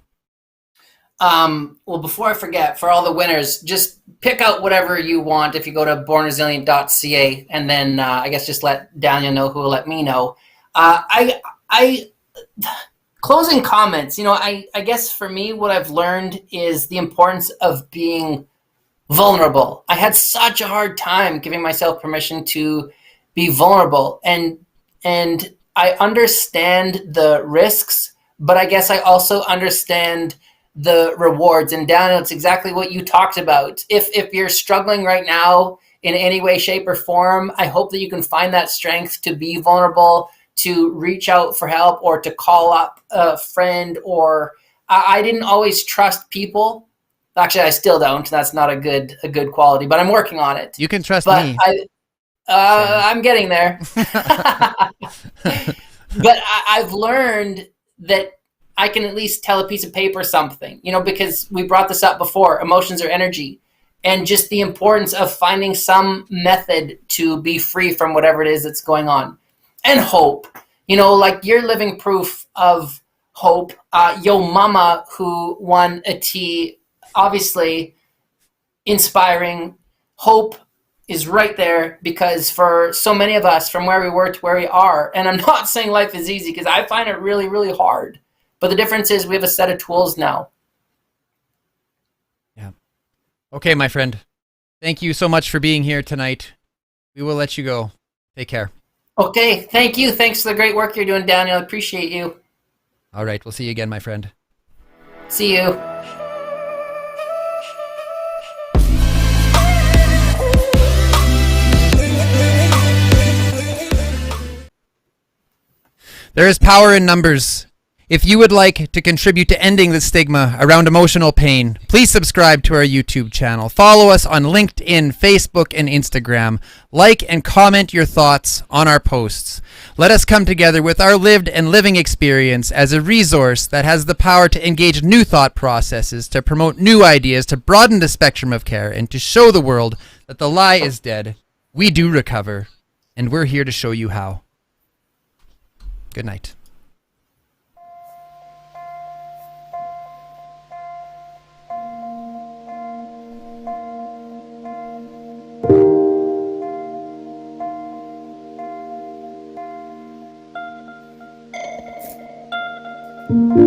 Well, before I forget, for all the winners, just pick out whatever you want if you go to bornresilient.ca, and then I guess just let Daniel know who will let me know. Closing comments. I guess for me, what I've learned is the importance of being vulnerable. I had such a hard time giving myself permission to be vulnerable, and I understand the risks, but I guess I also understand the rewards. And Daniel, it's exactly what you talked about. If you're struggling right now in any way, shape, or form, I hope that you can find that strength to be vulnerable, to reach out for help, or to call up a friend. Or I didn't always trust people. Actually, I still don't. That's not a good quality, but I'm working on it. You can trust But me. I'm getting there. But I've learned that I can at least tell a piece of paper something, because we brought this up before, emotions are energy, and just the importance of finding some method to be free from whatever it is that's going on. And hope, like you're living proof of hope. Yo mama, who won a T, obviously inspiring. Hope is right there, because for so many of us, from where we were to where we are, and I'm not saying life is easy, because I find it really, really hard. But the difference is we have a set of tools now. Yeah. Okay, my friend. Thank you so much for being here tonight. We will let you go. Take care. Okay, thank you. Thanks for the great work you're doing, Daniel. I appreciate you. All right, we'll see you again, my friend. See you. There is power in numbers. If you would like to contribute to ending the stigma around emotional pain, please subscribe to our YouTube channel. Follow us on LinkedIn, Facebook, and Instagram. Like and comment your thoughts on our posts. Let us come together with our lived and living experience as a resource that has the power to engage new thought processes, to promote new ideas, to broaden the spectrum of care, and to show the world that the lie is dead. We do recover, and we're here to show you how. Good night. Mm-hmm.